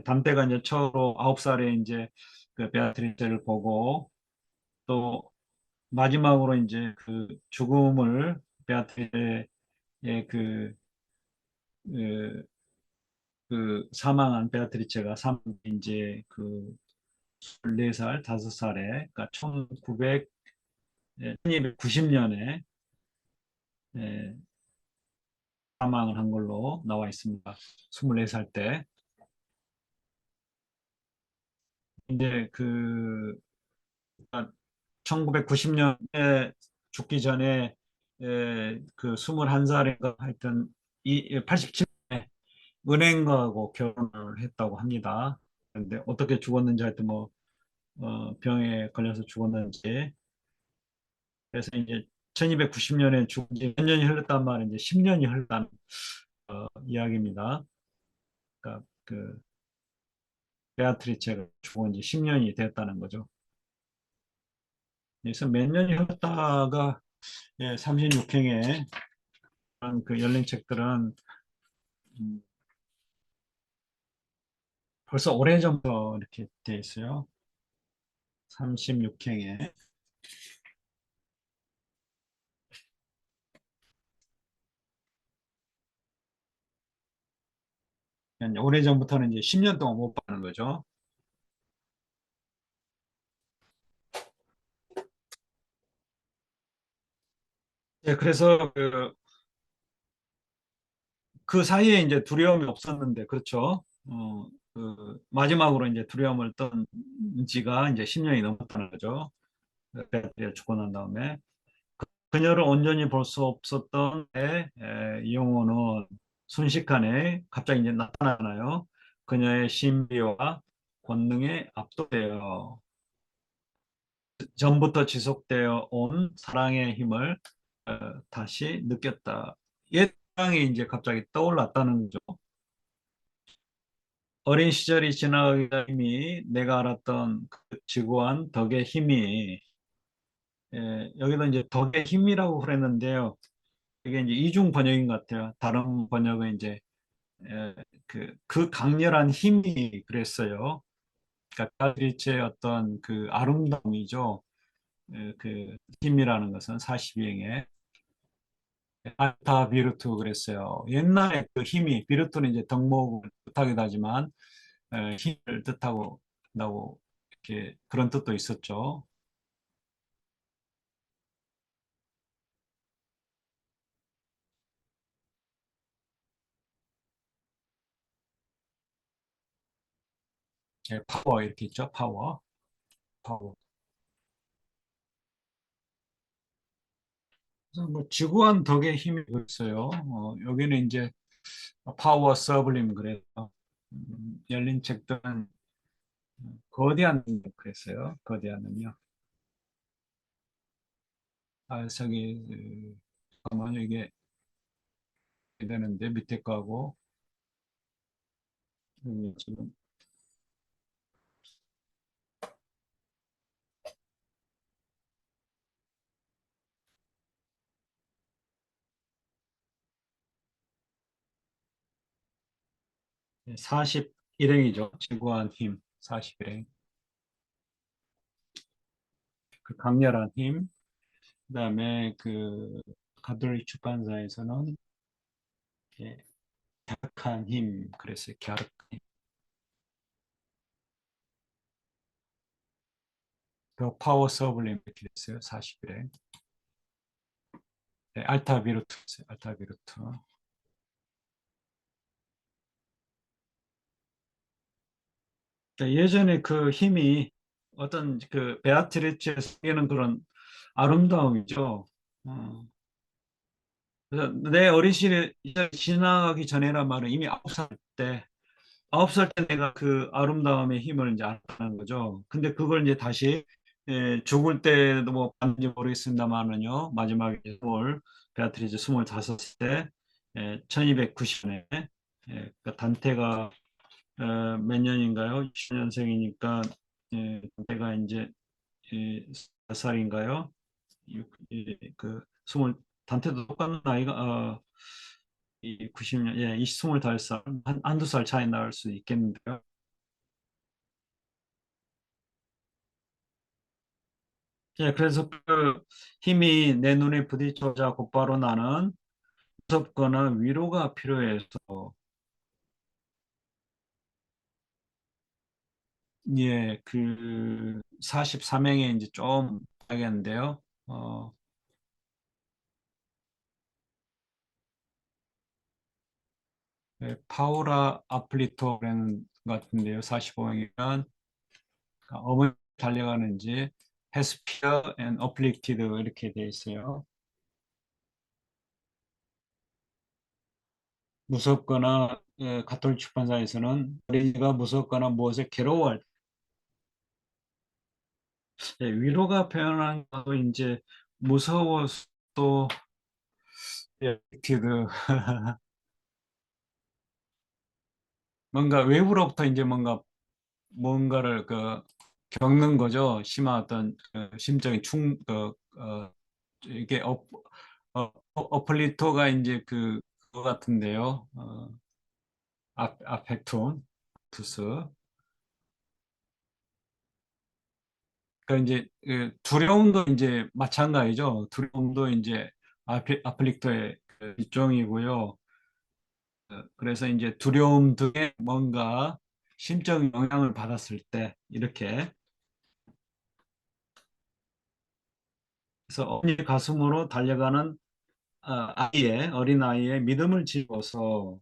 담대가 이제 처음으로 9살에 이제 그 베아트리스를 보고 또 마지막으로 이제 그 죽음을 베아트리의 그, 그, 그 사망한 베아트리체가 이제 그 14살, 5살에, 그러니까 1290년에 사망을 한 걸로 나와 있습니다. 24살 때. 이제 1990년에 죽기 전에 그 21살인가 하여튼 87년에 은행가하고 결혼을 했다고 합니다. 그런데 어떻게 죽었는지 하여튼 뭐 병에 걸려서 죽었는지. 그래서 이제 1290년에 죽은 지 몇 년이 흘렀단 말은 이제 10년이 흘렀다는 이야기입니다. 그러니까 그 베아트리체가 죽은 지 10년이 됐다는 거죠. 그래서 몇 년이 흘렀다가 36행에 그 열린 책들은 음, 벌써 오래전부터 이렇게 돼 있어요. 36행에. 오래전부터는 이제 10년 동안 못 받는 거죠. 그래서 그 사이에 이제 두려움이 없었는데, 그렇죠. 마지막으로 이제 두려움을 떤 지가 이제 10년이 넘었다는 거죠. 베아트리가 죽고 난 다음에. 그녀를 온전히 볼 수 없었던 이용호는 순식간에 갑자기 이제 나타나나요. 그녀의 신비와 권능에 압도되어 전부터 지속되어 온 사랑의 힘을 다시 느꼈다. 옛 사랑이 이제 갑자기 떠올랐다는 거죠. 어린 시절이 지나가기 전 이미 내가 알았던 그 지구한 덕의 힘이 여기도 이제 덕의 힘이라고 그랬는데요. 이게 이제 이중 번역인 것 같아요. 다른 번역은 이제 그 강렬한 힘이 그랬어요. 그러니까 가드리치의 어떤 그 아름다움이죠. 그 힘이라는 것은 42행에 알타 비르투 그랬어요. 옛날에 그 힘이 비르투는 이제 덕목을 뜻하기도 하지만 힘을 뜻하고 나고 이렇게 그런 뜻도 있었죠. 파워 이렇게 있죠. 파워, 파워. 그래서 뭐 지구한 덕의 힘이 있어요. 여기는 이제 파워 서블림 그래서 열린 책들은 거대한 능력 그랬어요. 거대한 능력. 저기 잠깐만 이게 되는데 밑에 거하고 지금 41행이죠. 지구한 힘 41행. 그 강렬한 힘. 그다음에 그 가톨릭 출판사에서는 이렇게 갸륵한 힘 그랬어요. 갸륵한 힘. 더 파워 서블림 이렇게 됐어요. 41행. 알타 비루트, 알타 비루트. 예전에 그 힘이 어떤 그 베아트리츠의 속에는 그런 아름다움이죠. 어. 그래서 내 어린 시절이 지나가기 전에란 말은 이미 9살 때, 9살 때 내가 그 아름다움의 힘을 이제 알았다는 거죠. 근데 그걸 이제 다시 죽을 때도 뭐 봤는지 모르겠습니다만은요. 마지막에 베아트리츠 25세 1290년에 그 단테가 몇 년인가요? 20년생이니까 내가 이제 몇 살인가요? 그 스물 단테도 똑같은 나이가 이 90년 이 25살 한두 살 차이 날 수 있겠는데요. 그래서 그 힘이 내 눈에 부딪혀자 곧바로 나는 무섭거나 위로가 필요해서 예, 그 44명에 이제 좀 하겠는데요. 파우라 아플리토라는 것 같은데요. 45명이면 어머니 달려가는지 헤스피어 앤 어플리티드 이렇게 돼 있어요. 무섭거나 가톨릭 출판사에서는 어린이가 무섭거나 무엇에 괴로워할 때 위로가 표현한 거 이제 무서워서 또 그 뭔가 외부로부터 이제 뭔가를 겪는 거죠. 심한 어떤 심적인 이게 어플리토가 이제 그거 같은데요. 아펙투스. 그러니까 이제 두려움도 이제 마찬가지죠. 두려움도 이제 아플릭토의 일종이고요. 그래서 이제 두려움 등에 뭔가 심적 영향을 받았을 때 이렇게 그래서 어머니 가슴으로 달려가는 어린 아이의 믿음을 집어서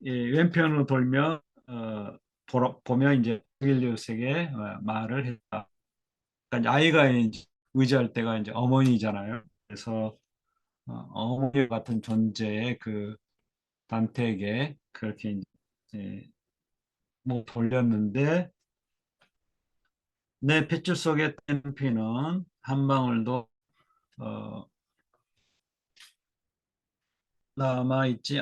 왼편으로 돌며 보면 이제 윌리우스에게 말을 했다. 그러니까 아이가 이제 의지할 때가 이제 어머니잖아요. 그래서 어머니 같은 존재의 그 단테에게 그렇게 이제 뭐 돌렸는데 내 핏줄 속에 뗀 피는 한 방울도 어, 남아있지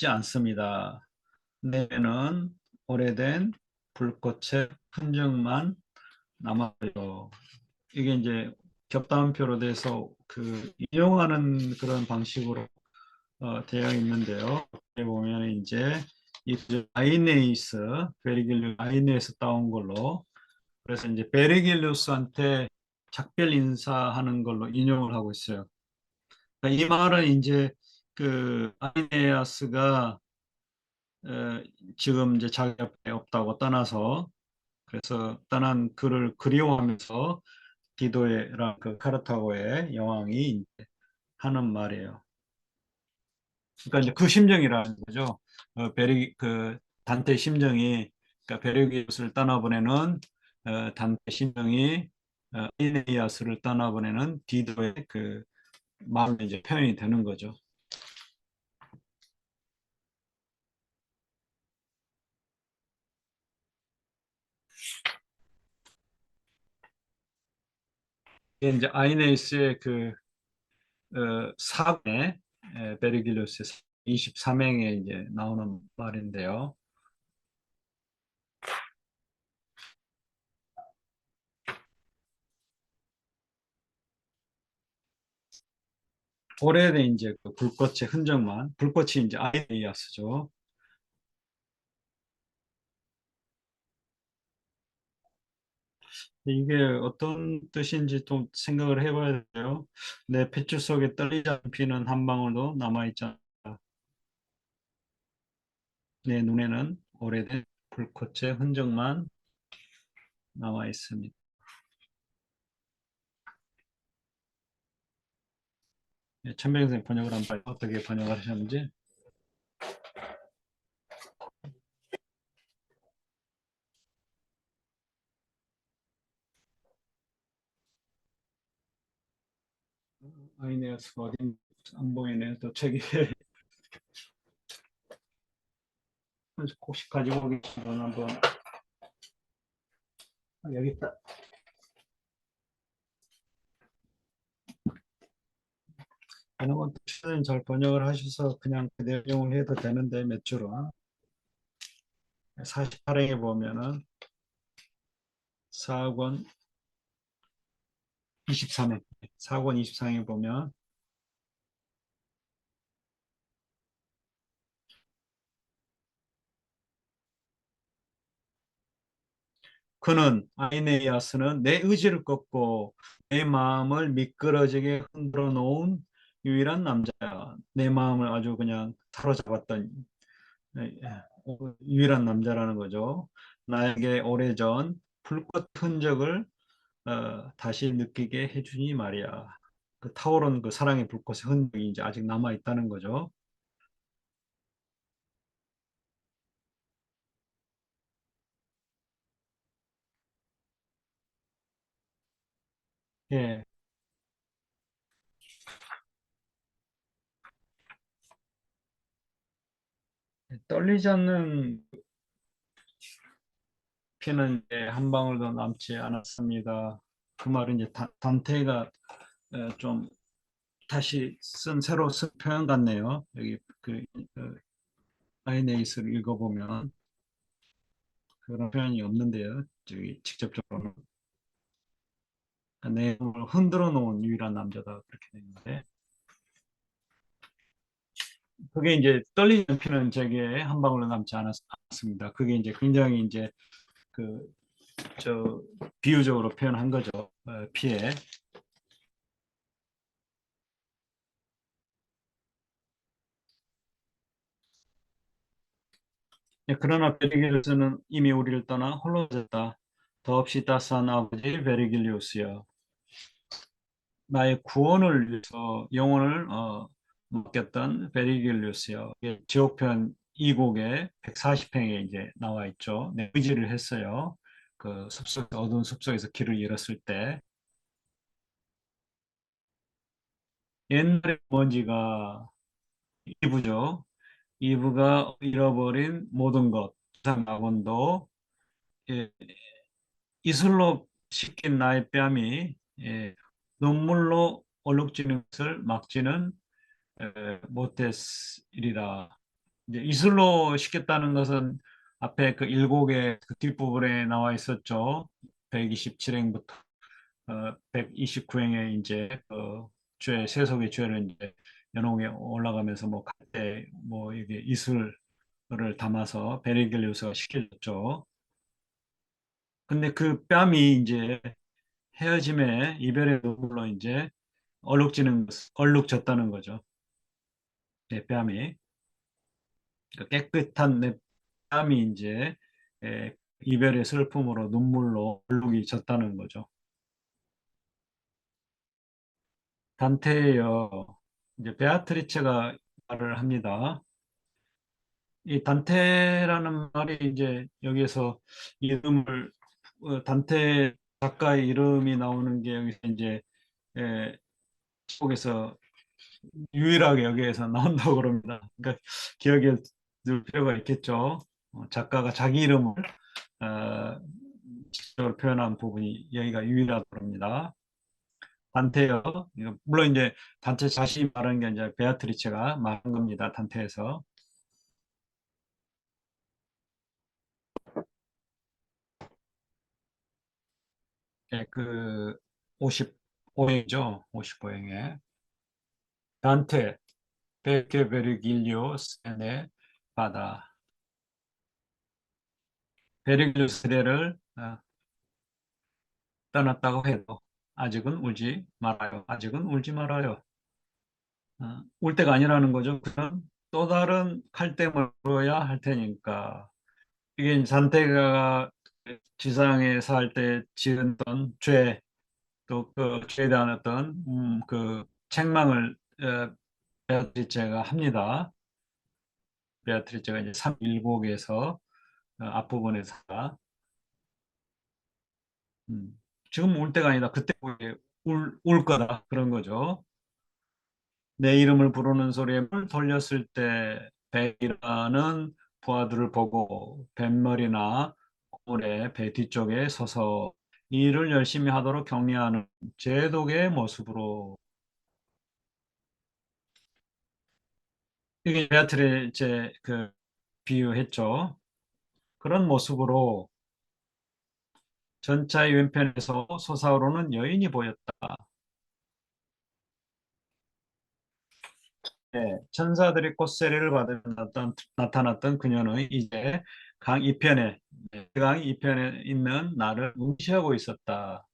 않습니다. 내는 오래된 불꽃의 흔적만 남아요. 이게 이제 겹다운표로 돼서 인용하는 그런 방식으로 되어 있는데요. 여기 보면 이제 이 아이네이스, 베르길리우스 아이네에서 따온 걸로 그래서 이제 베르길리우스한테 작별 인사하는 걸로 인용을 하고 있어요. 그러니까 이 말은 이제 아이네아스가 어, 지금 이제 자기 옆에 없다고 떠나서 그래서 떠난 그를 그리워하면서 디도의랑 카르타고의 여왕이 이제 하는 말이에요. 그러니까 이제 그 심정이라는 거죠. 단테 심정이 그러니까 베르기우스를 떠나보내는 단테 심정이 이네이아스를 떠나보내는 디도의 마음이 이제 표현이 되는 거죠. 이게 이제 아이네이스의 사회 베르길리우스의 23행에 이제 나오는 말인데요. 오래된 이제 불꽃의 흔적만, 불꽃이 이제 아이네이아스죠. 이게 어떤 뜻인지 좀 생각을 해봐야 돼요. 내 핏줄 속에 떨리지 않는 피는 한 방울도 남아있지 않다. 내 눈에는 오래된 불꽃의 흔적만 남아 있습니다. 천병 선생님 번역을 한번 어떻게 번역을 하셨는지. 아이네아스가 어디 안 보이네. 또 책이 혹시 가지고 계신 분 한번 여기 있다. 번역은 선생님 잘 번역을 하셔서 그냥 그 내용을 해도 되는데 몇 줄은 48행에 보면은 4권 23행 4권 23행에 보면 그는 아이네이아스는 내 의지를 꺾고 내 마음을 미끄러지게 흔들어 놓은 유일한 남자야. 내 마음을 아주 그냥 사로잡았던 유일한 남자라는 거죠. 나에게 오래전 불꽃 흔적을 다시 느끼게 해주니 말이야. 그 타오른 그 사랑의 불꽃의 흔적이 이제 아직 남아 있다는 거죠. 예, 떨리지 않는 피는 이제 한 방울도 남지 않았습니다. 그 말은 이제 단테가 좀 다시 새로 쓴 표현 같네요. 여기 아이네이스를 읽어보면 그런 표현이 없는데요. 저기 직접적으로는 내용을 흔들어 놓은 유일한 남자다 그렇게 되는데 그게 이제 떨리는 피는 제게 한 방울도 남지 않았습니다. 그게 이제 굉장히 이제 그 저 비유적으로 표현한 거죠. 피에. 그러나 베르길리우스는 이미 우리를 떠나 홀로 졌다. 더없이 따스한 아버지 베르길리우스여. 나의 구원을 위해서 영혼을 맡겼던 베르길리우스여. 이게 지옥편 2곡에 140행에 이제 나와 있죠. 네, 의지를 했어요. 그 숲속 어두운 숲속에서 길을 잃었을 때 옛날에 먼지가 이브죠. 이브가 잃어버린 모든 것, 상 낙원도 예, 이슬로 씻긴 나의 뺨이 눈물로 얼룩지는 것을 막지는 못했으리라. 이제 이슬로 씻겠다는 것은 앞에 그 일곡의 그 뒷부분에 나와 있었죠. 127행부터 129행에 이제 그 세속의 죄를 이제 연옥에 올라가면서 뭐 갈대 뭐 이게 이슬을 담아서 베르길리우스가 시켜줬죠. 근데 그 뺨이 이제 헤어짐에 이별의 눈물로 이제 얼룩졌다는 거죠. 내 뺨이. 그 깨끗한 내 뺨이 이제 이별의 슬픔으로 눈물로 얼룩이 졌다는 거죠. 단테예요. 이제 베아트리체가 말을 합니다. 이 단테라는 말이 이제 여기에서 이름을 단테 작가의 이름이 나오는 게 여기서 이제 속에서 유일하게 여기에서 나온다고 그럽니다. 그러니까 기억에 둘 필요가 있겠죠. 작가가 자기 이름을 어, 직접으로 표현한 부분이 여기가 유일하다고 그럽니다. 단테요. 물론 이제 단테 자신이 말한 게 이제 베아트리체가 말한 겁니다. 단테에서. 그 55행이죠. 55행에 단테 베르길리오 세네 바다 베르길리오 세례를 떠났다고 해도 아직은 울지 말아요. 아직은 울지 말아요. 울 때가 아니라는 거죠. 그는 또 다른 칼tem을 물어야 할 테니까. 이게 산테가 지상에 살 때 지었던 죄, 또 그 죄에 대한 어떤 그 책망을 베아트리체가 합니다. 베아트리체가 이제 3일곡에서 앞부분에서 지금 울 때가 아니다. 그때 울 거다. 그런 거죠. 내 이름을 부르는 소리에 물 돌렸을 때 백이라는 부하들을 보고 뱃머리나 고물에 배 뒤쪽에 서서 일을 열심히 하도록 격려하는 제독의 모습으로 이게 베아트를 이제 그 비유했죠. 그런 모습으로 전차의 왼편에서 솟아오르는 여인이 보였다. 천사들이 꽃세례를 받으며 나타났던 그녀는 이제 강 이편에, 강 이편에 있는 나를 응시하고 있었다.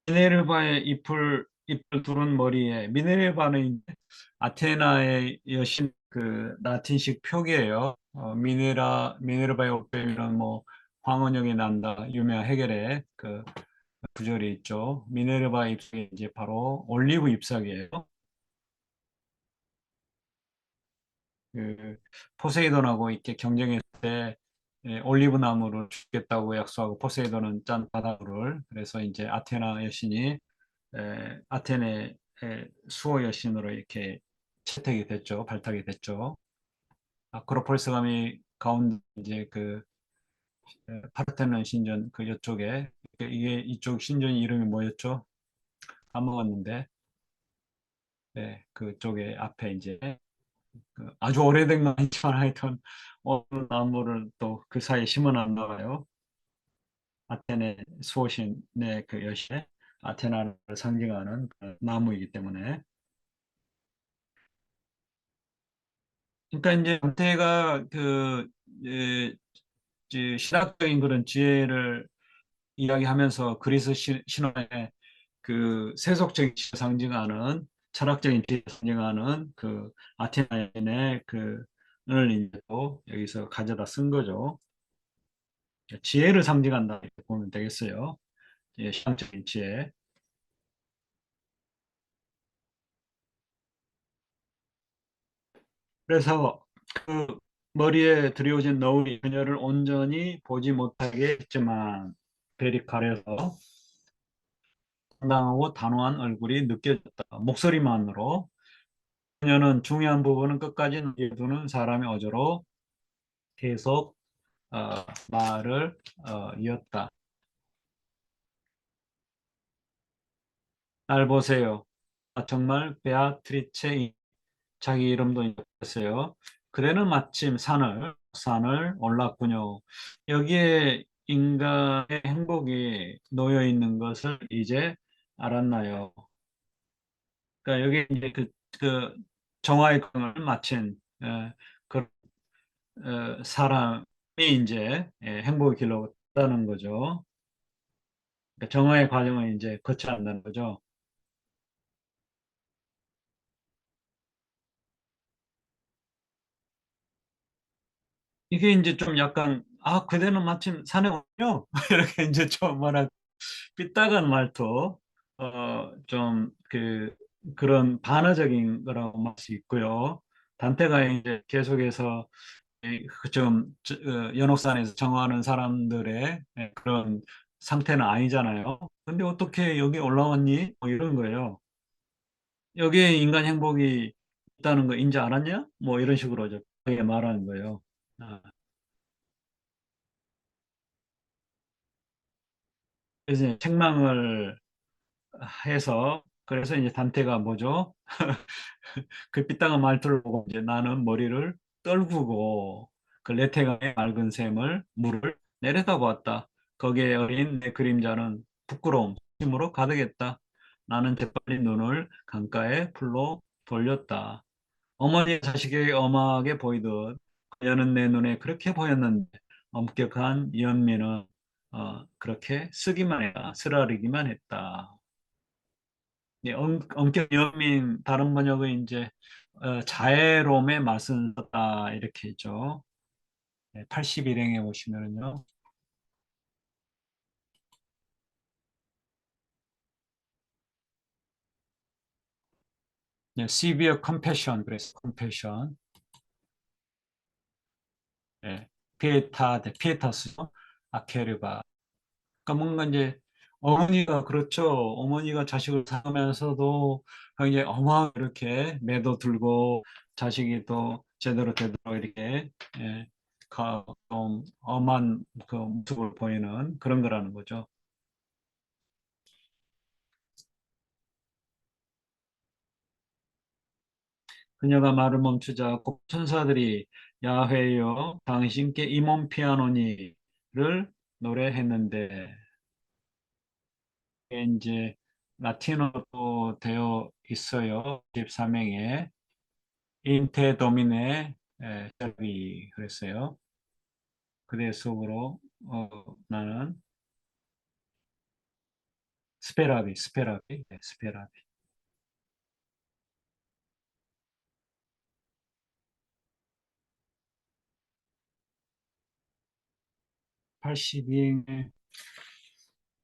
미네르바의 잎을 잎을 두른 머리에 미네르바는 이제 아테나의 여신 그 라틴식 표기예요. 미네르바의 옷뱀이는 뭐 황혼역이 난다 유명한 해겔의 그 구절이 있죠. 미네르바 잎이 이제 바로 올리브 잎사귀예요. 그 포세이돈하고 이렇게 경쟁했을 때 올리브 나무를 주겠다고 약속하고 포세이돈은 짠 바다를 그래서 이제 아테나 여신이 아테네 수호 여신으로 이렇게 채택이 됐죠. 발탁이 됐죠. 아크로폴스 감이 가운데 이제 그 파르테논 신전 그 이쪽에 이게 이쪽 신전 이름이 뭐였죠? 까먹었는데 그쪽에 앞에 이제 그 아주 오래된 건 아니지만 하여튼 어느 나무를 또 그 사이에 심어놨나 봐요. 아테네 수호신의 그 여신의 아테나를 상징하는 그 나무이기 때문에. 그러니까 이제 강태가 그 이제 신학적인 그런 지혜를 이야기하면서 그리스 신화의 그 세속적인 지혜를 상징하는 철학적인 지혜를 상징하는 그 아테나인의 그을 이제 또 여기서 가져다 쓴 거죠. 지혜를 상징한다 이렇게 보면 되겠어요. 예, 신앙적인 지혜. 그래서 그 머리에 드리워진 너울이 그녀를 온전히 보지 못하게 했지만 별이 가려서 당당하고 단호한 얼굴이 느껴졌다. 목소리만으로 그녀는 중요한 부분은 끝까지 남겨두는 사람의 어조로 계속 말을 이었다. 날 보세요. 정말 베아트리체 자기 이름도 있어요. 그대는 마침 산을 올랐군요. 여기에 인간의 행복이 놓여 있는 것을 이제 알았나요? 그러니까 여기 이제 그 정화의 꿈을 마친 그 사람이 이제 행복의 길로 갔다는 거죠. 그러니까 정화의 과정을 이제 거쳐야 한다는 거죠. 이게 이제 좀 약간 그대는 마침 산에 오요 이렇게 이제 좀 뭐랄까 삐딱한 말투, 좀 그런 반어적인 거라고 말 수 있고요. 단테가 이제 계속해서 좀 연옥산에서 정화하는 사람들의 그런 상태는 아니잖아요. 근데 어떻게 여기 올라왔니? 뭐 이런 거예요. 여기에 인간 행복이 있다는 거 인지 알았냐? 뭐 이런 식으로 이제 말하는 거예요. 아, 그래서 이제 책망을 해서 그래서 이제 단테가 뭐죠? 그 빗땅한 말투를 보고 이제 나는 머리를 떨구고 그 레테강의 맑은 샘을 물을 내려다보았다. 거기에 어린 내 그림자는 부끄러움, 힘으로 가득했다. 나는 재빨리 눈을 강가의 풀로 돌렸다. 어머니 자식에게 엄하게 보이듯 그녀는 내 눈에 그렇게 보였는데 엄격한 연민은 그렇게 쓰기만 했다. 쓰라리기만 했다. 예, 엄격 연민 다른 번역은 이제 자애로움에 맞선 섰다 이렇게 있죠. 81행에 보시면은요. severe compassion 그래서 compassion. 예, 피에타스죠. 아케르바. 그러니까 뭔가 이제 어머니가 그렇죠. 어머니가 자식을 낳으면서도 굉장히 어마어마하게 이렇게 매도 들고 자식이 또 제대로 되도록 이렇게 좀 엄한 그 모습을 보이는 그런 거라는 거죠. 그녀가 말을 멈추자 꼭 천사들이 야훼여 당신께 이 몸 피아노니를 노래했는데 이게 이제 라틴어로 되어 있어요. 13행에 인테 도미네 셀비 그랬어요. 그대 속으로 나는 스페라비. 네, 스페라비. 82행의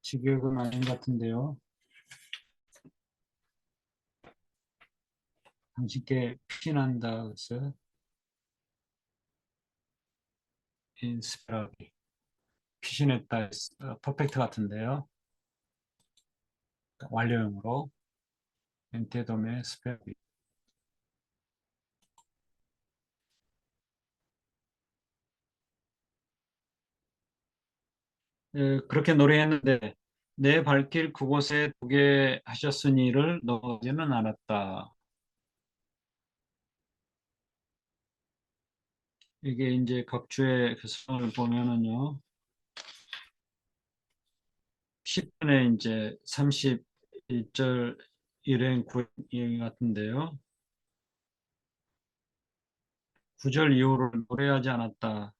직역은 아닌 것 같은데요. 당신께 피신한다 그래서 인스피라기 피신했다 퍼펙트 같은데요. 완료형으로 엔테도메 스페라기. 그렇게 노래했는데 내 발길 그곳에 두게 하셨으니를 너지는 않았다. 이게 이제 각주의 그 성을 보면은요. 10편에 이제 31절 일행 9행 같은데요. 9절 이후로 노래하지 않았다.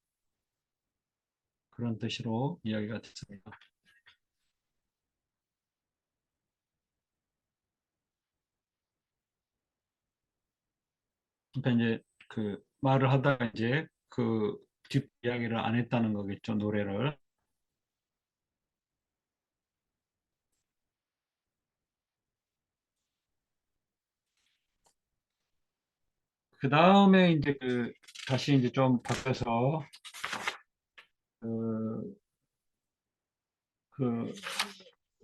그런 뜻으로 이야기가 됐습니다. 그러니까 이제 그 말을 하다가 이제 그 뒷 이야기를 안 했다는 거겠죠, 노래를. 그 다음에 이제 다시 이제 좀 바꿔서 그, 그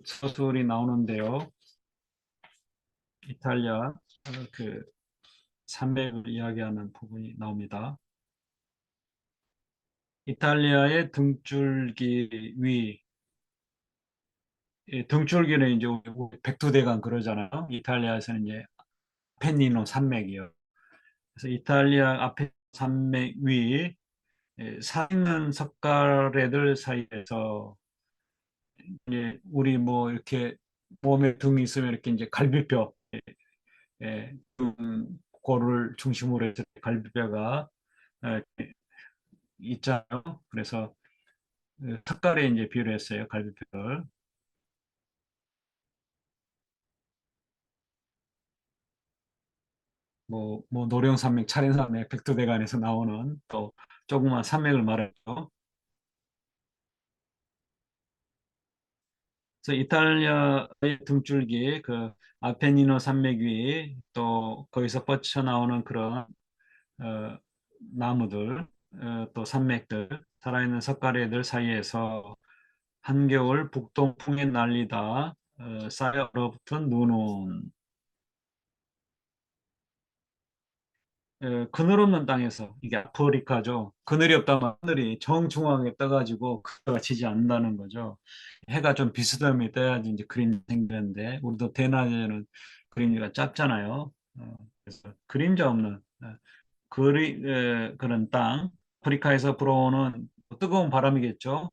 서술이 나오는데요. 이탈리아 그 산맥을 이야기하는 부분이 나옵니다. 이탈리아의 등줄기 위, 등줄기는 이제 우리 백두대간 그러잖아요. 이탈리아에서는 이제 아펜니노 산맥이요. 그래서 이탈리아 아펜 산맥 위, 산 있는 석가래들 사이에서 우리 뭐 이렇게 몸에 등이 있으면 이렇게 이제 갈비뼈, 고를 중심으로 해서 갈비뼈가 에, 있잖아요. 그래서 턱갈에 이제 비유를 했어요, 갈비뼈를. 뭐 노령산맥, 차량산맥, 백두대간에서 나오는 또 조그만 산맥을 말하죠. 그래서 이탈리아의 등줄기, 그 아펜니노 산맥 위, 또 거기서 뻗쳐나오는 그런 어, 나무들, 또 산맥들, 살아있는 석가래들 사이에서 한겨울 북동풍에 날리다 쌓여 얼어붙은 눈은 그늘 없는 땅에서 이게 아프리카죠. 그늘이 없다면 하늘이 정중앙에 떠가지고 그가 지지 않는다는 거죠. 해가 좀 비스듬히 떠야지 이제 그림이 생기는데 우리도 대낮에는 그림자가 짧잖아요. 그래서 그림자 없는 그런 땅, 아프리카에서 불어오는 뜨거운 바람이겠죠.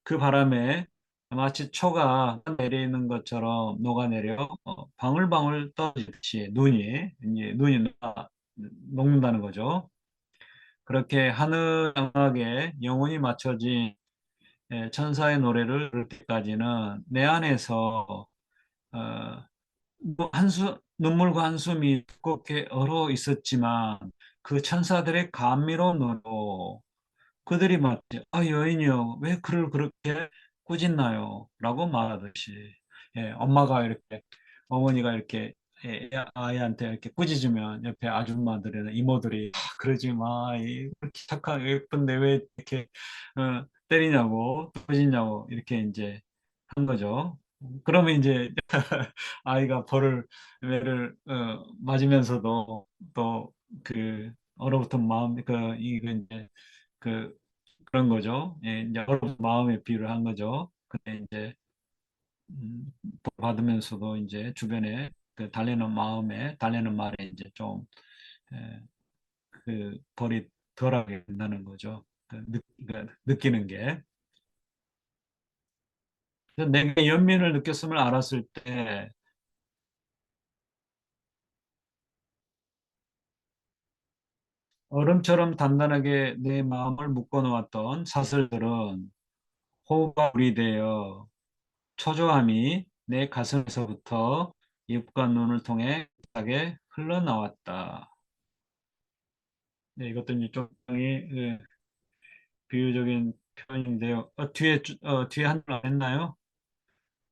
그 바람에 마치 초가 내리는 것처럼 녹아내려 방울방울 떨어지듯이 눈이 녹는다는 거죠. 그렇게 하늘양하게 영혼이 맞춰진 천사의 노래를 들을 때까지는 내 안에서 어, 눈물과 한숨이 두껍게 얼어 있었지만 그 천사들의 감미로운 노래로 그들이 말하지, 여인이여, 왜 그를 그렇게 꾸짖나요? 라고 말하듯이, 엄마가 이렇게, 어머니가 이렇게, 아이한테 이렇게 꾸짖으면 옆에 아줌마들이나 이모들이, 그러지 마, 그렇게 착한, 예쁜데 왜 이렇게, 때리냐고, 꾸짖냐고, 이렇게 이제 한 거죠. 그러면 이제 아이가 매를 맞으면서도 또 얼어붙은 마음, 이거 이제, 그 그런 거죠. 이제 어려운 마음의 비유를 한 거죠. 근데 이제 복 받으면서도 이제 주변에 달래는 말에 이제 좀 에, 벌이 덜하게 된다는 거죠. 그러니까 느끼는 게. 그래서 내가 연민을 느꼈음을 알았을 때 얼음처럼 단단하게 내 마음을 묶어놓았던 사슬들은 호흡과 물이 되어 초조함이 내 가슴에서부터 입과 눈을 통해 하게 흘러나왔다. 네, 이것도 이제 좀 비유적인 표현인데요. 뒤에 한줄 했나요?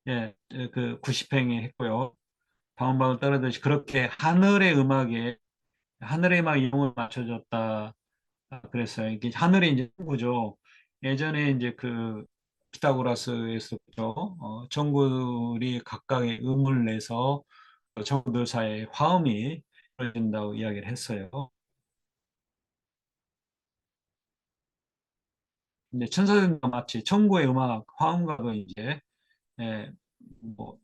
예, 그 90행에 했고요. 방울방울 떨어듯이 그렇게 하늘의 음악에 이음을 맞춰줬다. 그랬어요. 이게 하늘의 이제 천구죠. 예전에 이제 그 피타고라스에서 천구들이 각각의 음을 내서 천구들 사이에 화음이 벌어진다고 이야기를 했어요. 이제 천사들도 마치 천구의 음악 화음과도 이제 예, 뭐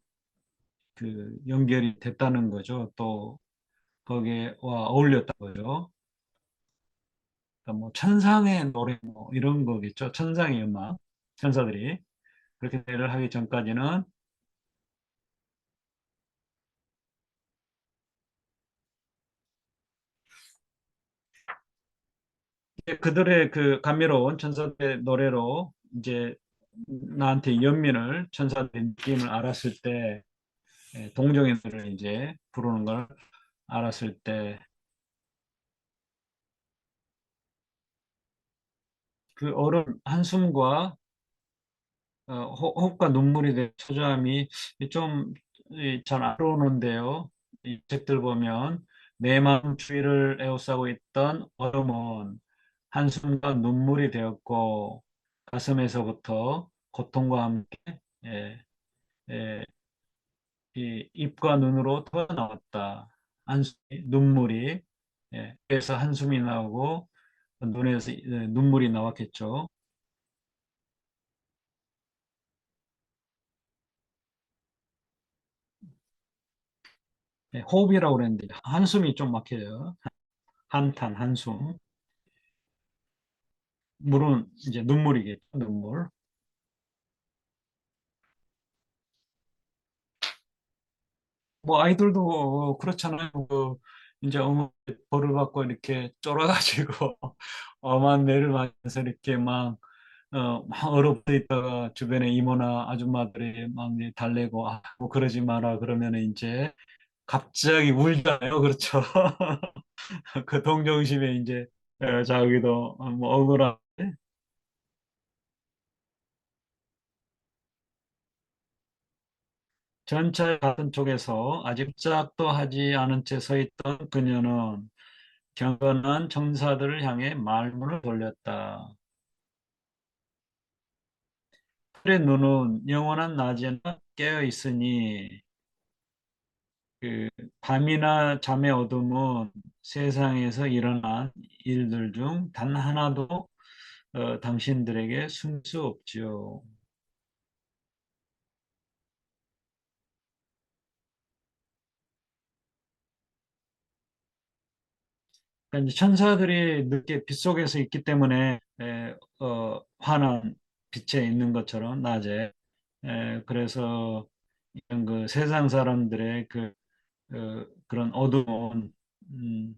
그 연결이 됐다는 거죠. 또 거기에와 어울렸다고요. 그러니까 뭐 천상의 노래 뭐 이런 거겠죠. 천상의 음악 천사들이 그렇게 대를 하기 전까지는 이제 그들의 그 감미로운 천사들의 노래로 이제 나한테 연민을 천사들의 느낌을 알았을 때 동정의 노래를 이제 부르는 걸 알았을 때 그 어른 한숨과 호흡과 눈물이 된 초조함이 좀 잘 안 들어오는데요. 이 책들 보면 내 마음 주위를 에워싸고 있던 얼음은 한숨과 눈물이 되었고 가슴에서부터 고통과 함께 예, 예, 이 입과 눈으로 터져나왔다. 눈물이 그래서 한숨이 나오고 눈에서 눈물이 나왔겠죠. 호흡이라고 그랬는데 한숨이 좀 막혀요. 한탄, 한숨. 물은 이제 눈물이겠죠, 눈물. 뭐 아이들도 그렇잖아요. 이제 어머니 벌을 받고 이렇게 쫄아가지고 엄한 매를 맞면서 이렇게 막 얼어붙어 있다가 주변에 이모나 아줌마들이 막 이제 달래고 뭐 그러지 마라 그러면 이제 갑자기 울잖아요. 그렇죠. 그 동정심에 이제 자기도 뭐 억울한 전차의 같은 쪽에서 아직 짝도 하지 않은 채 서 있던 그녀는 경건한 청사들을 향해 말문을 돌렸다. 그의 눈은 영원한 낮에나 깨어 있으니 그 밤이나 잠의 어둠은 세상에서 일어난 일들 중 단 하나도 당신들에게 숨길 수 없지요. 그러니까 이제 천사들이 늦게 빛 속에서 있기 때문에 환한 빛에 있는 것처럼 낮에 그래서 이런 그 세상 사람들의 그런 어두운 음,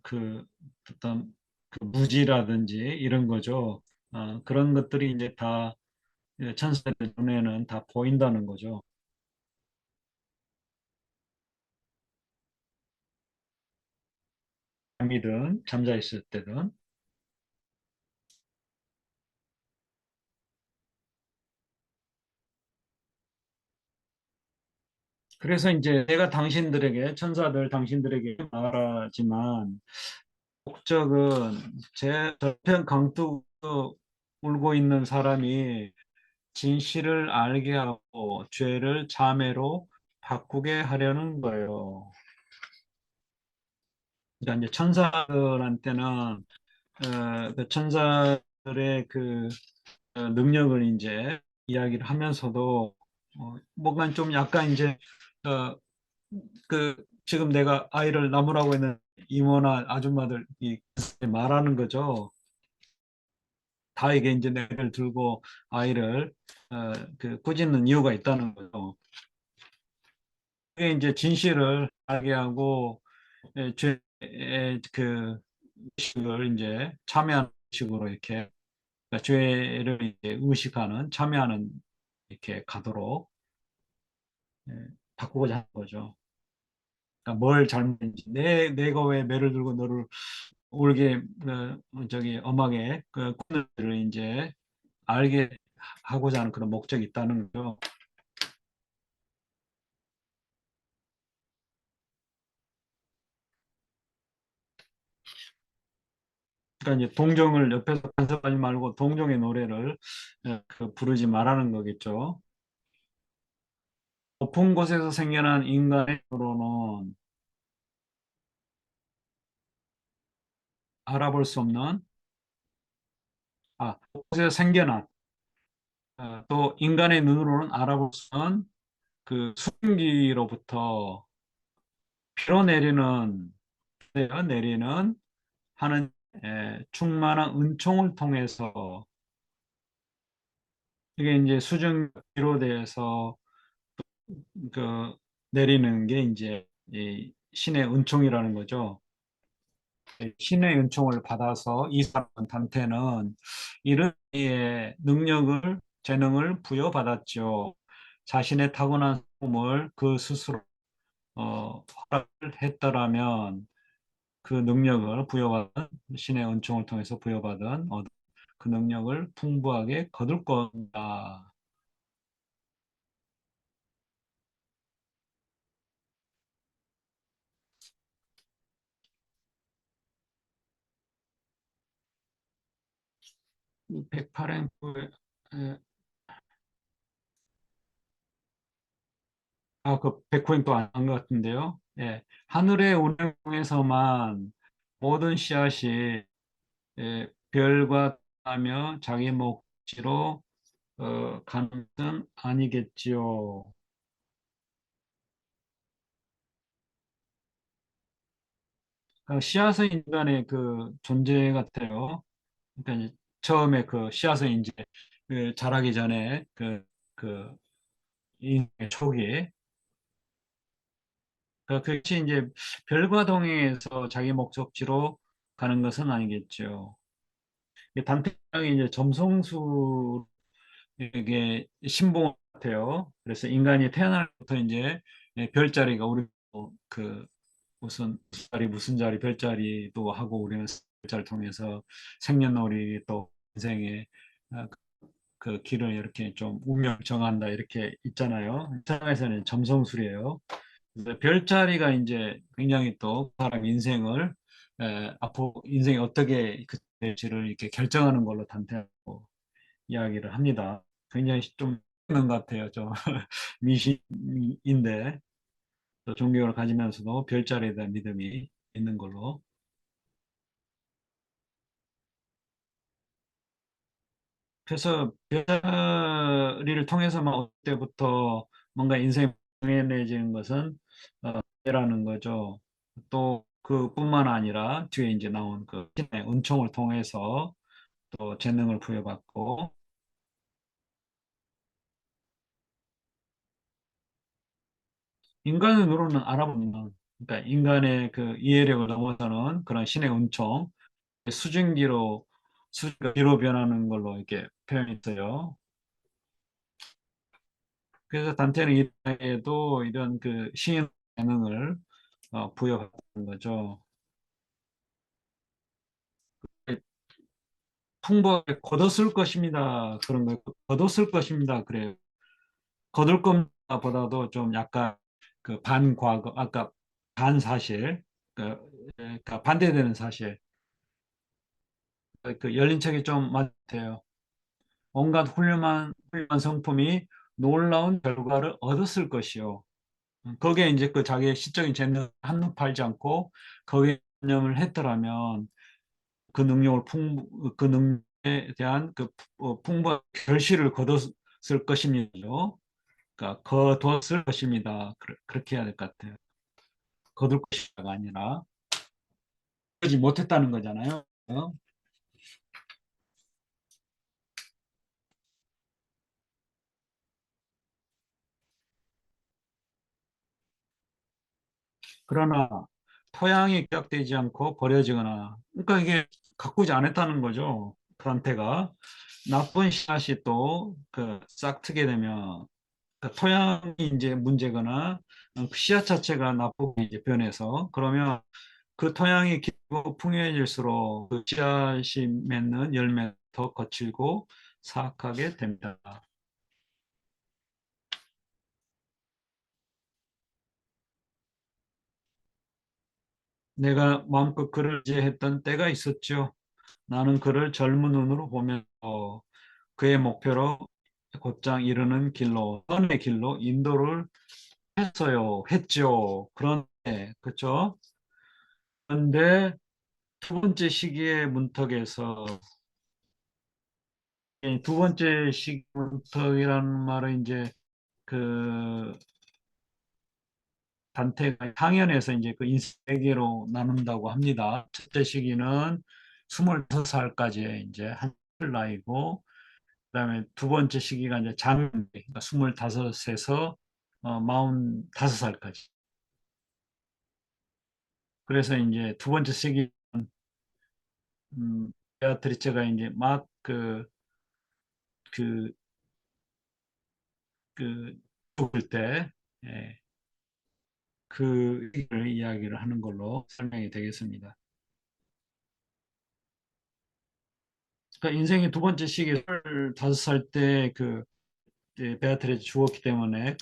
그 어떤 그 무지라든지 이런 거죠. 그런 것들이 이제 다 천사들 눈에는 다 보인다는 거죠. 잠이든 잠자 있을 때든. 그래서 이제 내가 당신들에게 천사들 당신들에게 말하지만 목적은 제 저편 강둑 울고 있는 사람이 진실을 알게 하고 죄를 자매로 바꾸게 하려는 거예요. 그러니까 이제 천사들한테는 그 천사들의 능력을 이제 이야기를 하면서도 뭔가 좀 약간 이제 어, 지금 내가 아이를 낳으라고 했는 이모나 아줌마들 이 말하는 거죠. 다에게 이제 내를 들고 아이를 꾸짖는 이유가 있다는 거죠. 그게 이제 진실을 알게 하고 죄의 의식을 이제 참여하는 식으로 이렇게 그러니까 죄를 이제 의식하는 참여하는 이렇게 가도록 예, 바꾸고자 하는 거죠. 그러니까 뭘 잘못했는지 내가 왜 매를 들고 너를 울게 저기 음악의 그 코드를 이제 알게 하고자 하는 그런 목적이 있다는 거죠. 그러니까 이제 동정을 옆에서 간섭하지 말고 동정의 노래를 부르지 말라는 거겠죠. 높은 곳에서 생겨난 인간의 으로는 알아볼 수 없는 곳에서 생겨난 또 인간의 눈으로는 알아볼 수 없는 그 수증기로부터 피로 내리는 하는 충만한 은총을 통해서 이게 이제 수증기로 대해서 그 내리는 게 이제 이 신의 은총이라는 거죠. 신의 은총을 받아서 이 사람한테는 이런 의 능력을 재능을 부여받았죠. 자신의 타고난 꿈을 그 스스로 허락을 했더라면 그 능력을 부여받은 신의 은총을 통해서 부여받은 그 능력을 풍부하게 거둘 것이다. 108행 그 백호행 또 안 한 것 같은데요. 예, 하늘의 운행에서만 모든 씨앗이 별과 하며 자기 몫으로 가는 것은 아니겠지요. 씨앗은 인간의 그 존재 같아요. 그러니까 이제 처음에 그 씨앗은 이제 그 자라기 전에 그 인생의 초기에 그것이 이제 별과 동행해서 자기 목적지로 가는 것은 아니겠죠. 단테랑이 이제 점성술에게 신봉 같아요. 그래서 인간이 태어날 때부터 이제 별자리가 우리 그 무슨 자리 별자리도 하고 우리는 별자리를 통해서 생년월일 또 인생의 아, 그 길을 이렇게 좀 운명 정한다 이렇게 있잖아요. 세상에서는 점성술이에요. 근데 별자리가 이제 굉장히 또 사람 인생을 앞으로 인생이 어떻게 될지를 이렇게 결정하는 걸로 단테하고 이야기를 합니다. 굉장히 좀 있는 것 같아요. 좀 미신인데 또 존경을 가지면서도 별자리에 대한 믿음이 있는 걸로. 그래서 별자리를 통해서만 어릴 때부터 뭔가 인생이 정해내지는 것은 라는 거죠. 또 그뿐만 아니라 뒤에 이제 나온 그 신의 은총을 통해서 또 재능을 부여받고 인간의 눈으로는 알아보는 그러니까 인간의 그 이해력을 넘어서는 그런 신의 은총 수증기로 수증기로 변하는 걸로 이렇게 표현했어요. 그래서 단테는 이에도 이런 그 신의 재능을 부여받는 거죠. 풍부하게 거뒀을 것입니다. 그런 거 거뒀을 것입니다. 그래요. 거둘 겁니다 보다도 좀 약간 그 반과거 아까 반사실 그러니까 반대되는 사실 그 열린 책이 좀 맞아요. 온갖 훌륭한 성품이 놀라운 결과를 얻었을 것이요. 거기에 이제 그 자기의 시적인 재능을 한눈 팔지 않고 거기에 전념을 했더라면 그 능력에 대한 풍부한 결실을 거뒀을 것입니다. 그러니까 거뒀을 것입니다. 그렇게 해야 될 것 같아요. 거둘 것이다가 아니라 그러지 못했다는 거잖아요. 그러나 토양이 기약되지 않고 버려지거나 그러니까 이게 가꾸지 않았다는 거죠. 프란테가 나쁜 씨앗이 또 그 싹트게 되면 그 토양이 이제 문제거나 그 씨앗 자체가 나쁘게 이제 변해서 그러면 그 토양이 길고 풍요해질수록 그 씨앗이 맺는 열매가 더 거칠고 사악하게 됩니다. 내가 마음껏 그를 지혜했던 때가 있었죠. 나는 그를 젊은 눈으로 보면서 그의 목표로 곧장 이르는 길로, 선의 길로 인도를 했죠. 그런데, 그죠? 그런데 두 번째 시기의 문턱에서, 두 번째 시기 문턱이라는 말은 이제 그 단테가 상연에서 이제 그 인생 네 개로 나눈다고 합니다. 첫째 시기는 25살까지의 이제 한 나이고, 그다음에 두 번째 시기가 이제 장년, 그러니까 25에서 45살까지. 그래서 이제 두 번째 시기, 베아트리체가 이제 막 그, 죽을 때, 예, 그 시기를 이야기를 하는 걸로 설명이 되겠습니다. 그러니까 인생의 두 번째 시기, 25살 때 베아트리체 죽었기 때문에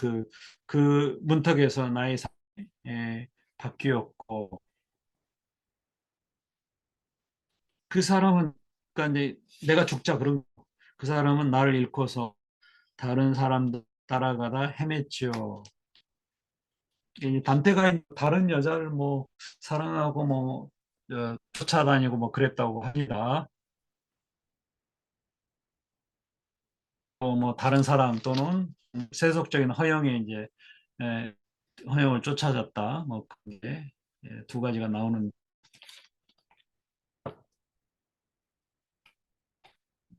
그 문턱에서 나의 삶이 바뀌었고, 그 사람은, 그러니까 이제 내가 죽자 그런, 그 사람은 나를 잃고서 다른 사람들 따라가다 헤맸지요. 이 단테가 다른 여자를 뭐 사랑하고 뭐 쫓아다니고 뭐 그랬다고 합니다. 또 뭐 다른 사람 또는 세속적인 허영에 이제 에, 허영을 쫓아졌다. 뭐 그게 두 가지가 나오는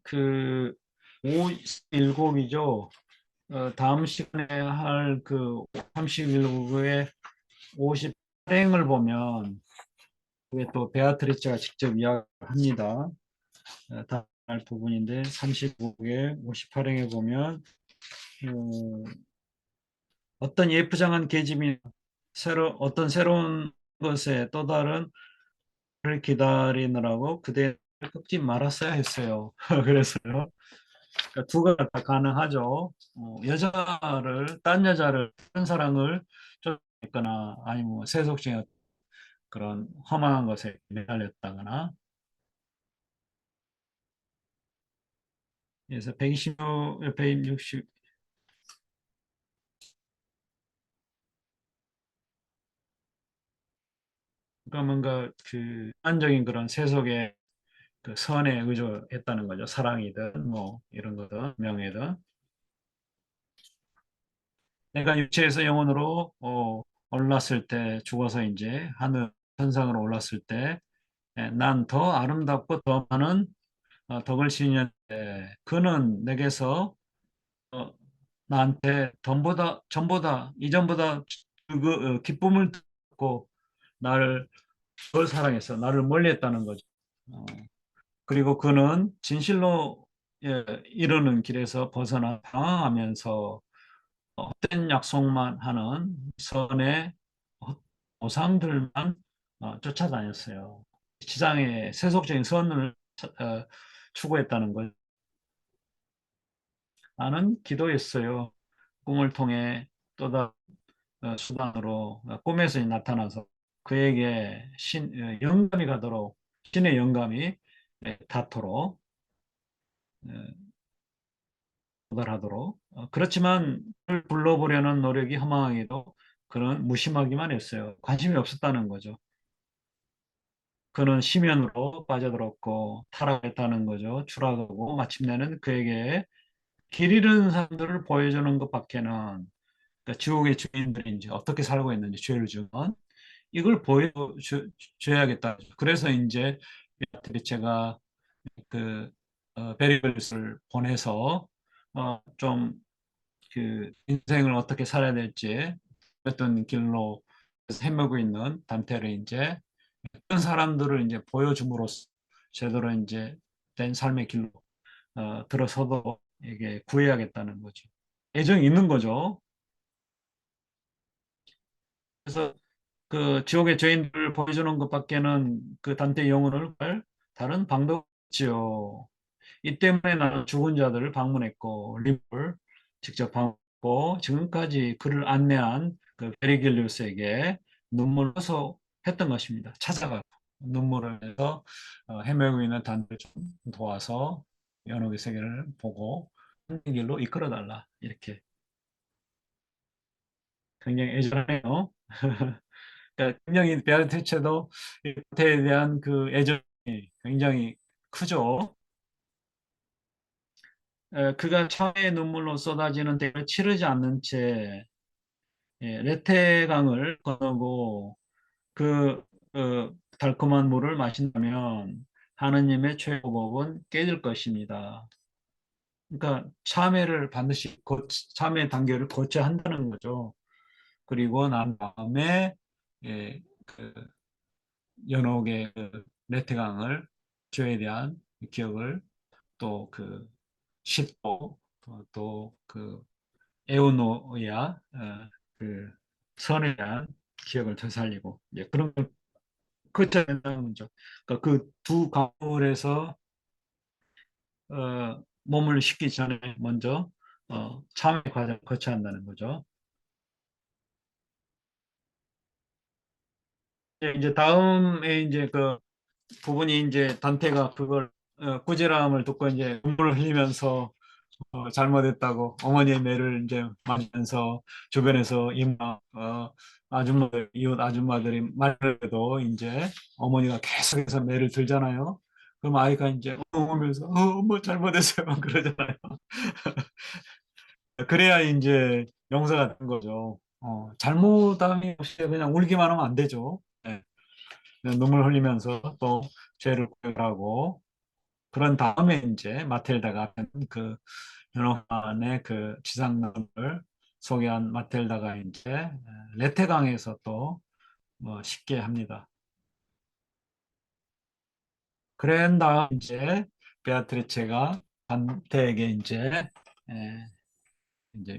그 57곡이죠. 다음 시간에 할 그 31곡의 58행을 보면 그게 또 베아트리체가 직접 이야기합니다. 다음 할 부분인데 35곡의 58행에 보면 어떤 예쁘장한 계집이 어떤 새로운 것에 또 다른 를 기다리느라고 그대를 꺾지 말았어야 했어요. 그래서요. 그러니까 두 가지가 다 가능하죠. 딴 여자를, 딴 사랑을 쫓거나 아니면 뭐 세속적인 그런 험한 것에 매달렸다거나. 그래서 120, 160, 그러니까 뭔가 그 안적인 그런 세속의 그 선에 의존했다는 거죠. 사랑이든 뭐 이런 거든 명예든. 내가 육체에서 영혼으로 올랐을 때 죽어서 이제 하늘 천상으로 올랐을 때 난 더 아름답고 더 많은 덕을 지니는데 그는 내게서 어, 나한테 전보다 이전보다 기쁨을 듣고 나를 덜 사랑해서 나를 멀리했다는 거죠. 어, 그리고 그는 진실로 이르는 길에서 벗어나 방황하면서 헛된 약속만 하는 선의 보상들만 쫓아다녔어요. 지상의 세속적인 선을 추구했다는 걸 나는 기도했어요. 꿈을 통해 또 다른 수단으로 꿈에서 나타나서 그에게 영감이 가도록 신의 영감이 닿도록 도달하도록 그렇지만 그를 불러보려는 노력이 허망하게도 그는 무심하기만 했어요. 관심이 없었다는 거죠. 그는 심연으로 빠져들었고 타락했다는 거죠. 추락하고 마침내는 그에게 길 잃은 사람들을 보여주는 것밖에는 그러니까 지옥의 주인들이 이제 어떻게 살고 있는지 죄를 지은 이걸 보여줘야겠다. 그래서 이제 베아트리체가 베리글스를 보내서 좀 그 인생을 어떻게 살아야 될지 어떤 길로 헤매고 있는 단테를 이제 그런 사람들을 이제 보여줌으로써 제대로 이제 된 삶의 길로 들어서도 이게 구해야겠다는 거죠. 애정이 있는 거죠. 그래서 그 지옥의 죄인들을 보여주는 것밖에는 그 단테 영혼을 할 다른 방법이 없지요. 이 때문에 나는 죽은 자들을 방문했고 림을 직접 방문했고 지금까지 그를 안내한 그 베리길리우스에게 눈물을 호소했던 것입니다. 찾아가고 눈물을 해서 헤매고 있는 단테를 좀 도와서 연옥의 세계를 보고 하는 길로 이끌어달라 이렇게 굉장히 애절하네요. 그러니까 분명히 베아트리체도 이 단테에 대한 그 애정이 굉장히 크죠. 그가 참회의 눈물로 쏟아지는 대를 치르지 않는 채 레테강을 건너고 그 달콤한 물을 마신다면 하느님의 최고복은 깨질 것입니다. 그러니까 참회를 반드시 참회 단계를 거쳐야 한다는 거죠. 그리고 난 다음에 그 연옥의 그 레테강을 죄에 대한 기억을 또 그 십도 또그 에우노야 그 선에 대한 기억을 되살리고 이제 그런 걸 거쳐야 된다는 거죠. 그러니까 그 두 강물에서 몸을 식기 전에 먼저 참회 과정을 거쳐야 한다는 거죠. 이제 다음에 이제 그 부분이 이제 단테가 그걸 꾸지람을 듣고 이제 눈물을 흘리면서 잘못했다고 어머니의 매를 이제 맞으면서 주변에서 이모 아줌마들 이웃 아줌마들이 말해도 이제 어머니가 계속해서 매를 들잖아요. 그럼 아이가 이제 엉으면서 엄마 잘못했어요 막 그러잖아요. 그래야 이제 용서가 된 거죠. 잘못함이 없이 그냥 울기만 하면 안 되죠. 네. 그냥 눈물 흘리면서 또 죄를 고백하고 그런 다음에 이제 마틸다가 그 연호판의 그 지상론을 소개한 마틸다가 이제 레테강에서 또뭐 쉽게 합니다. 그런 다음 이제 베아트리체가 단테에게 이제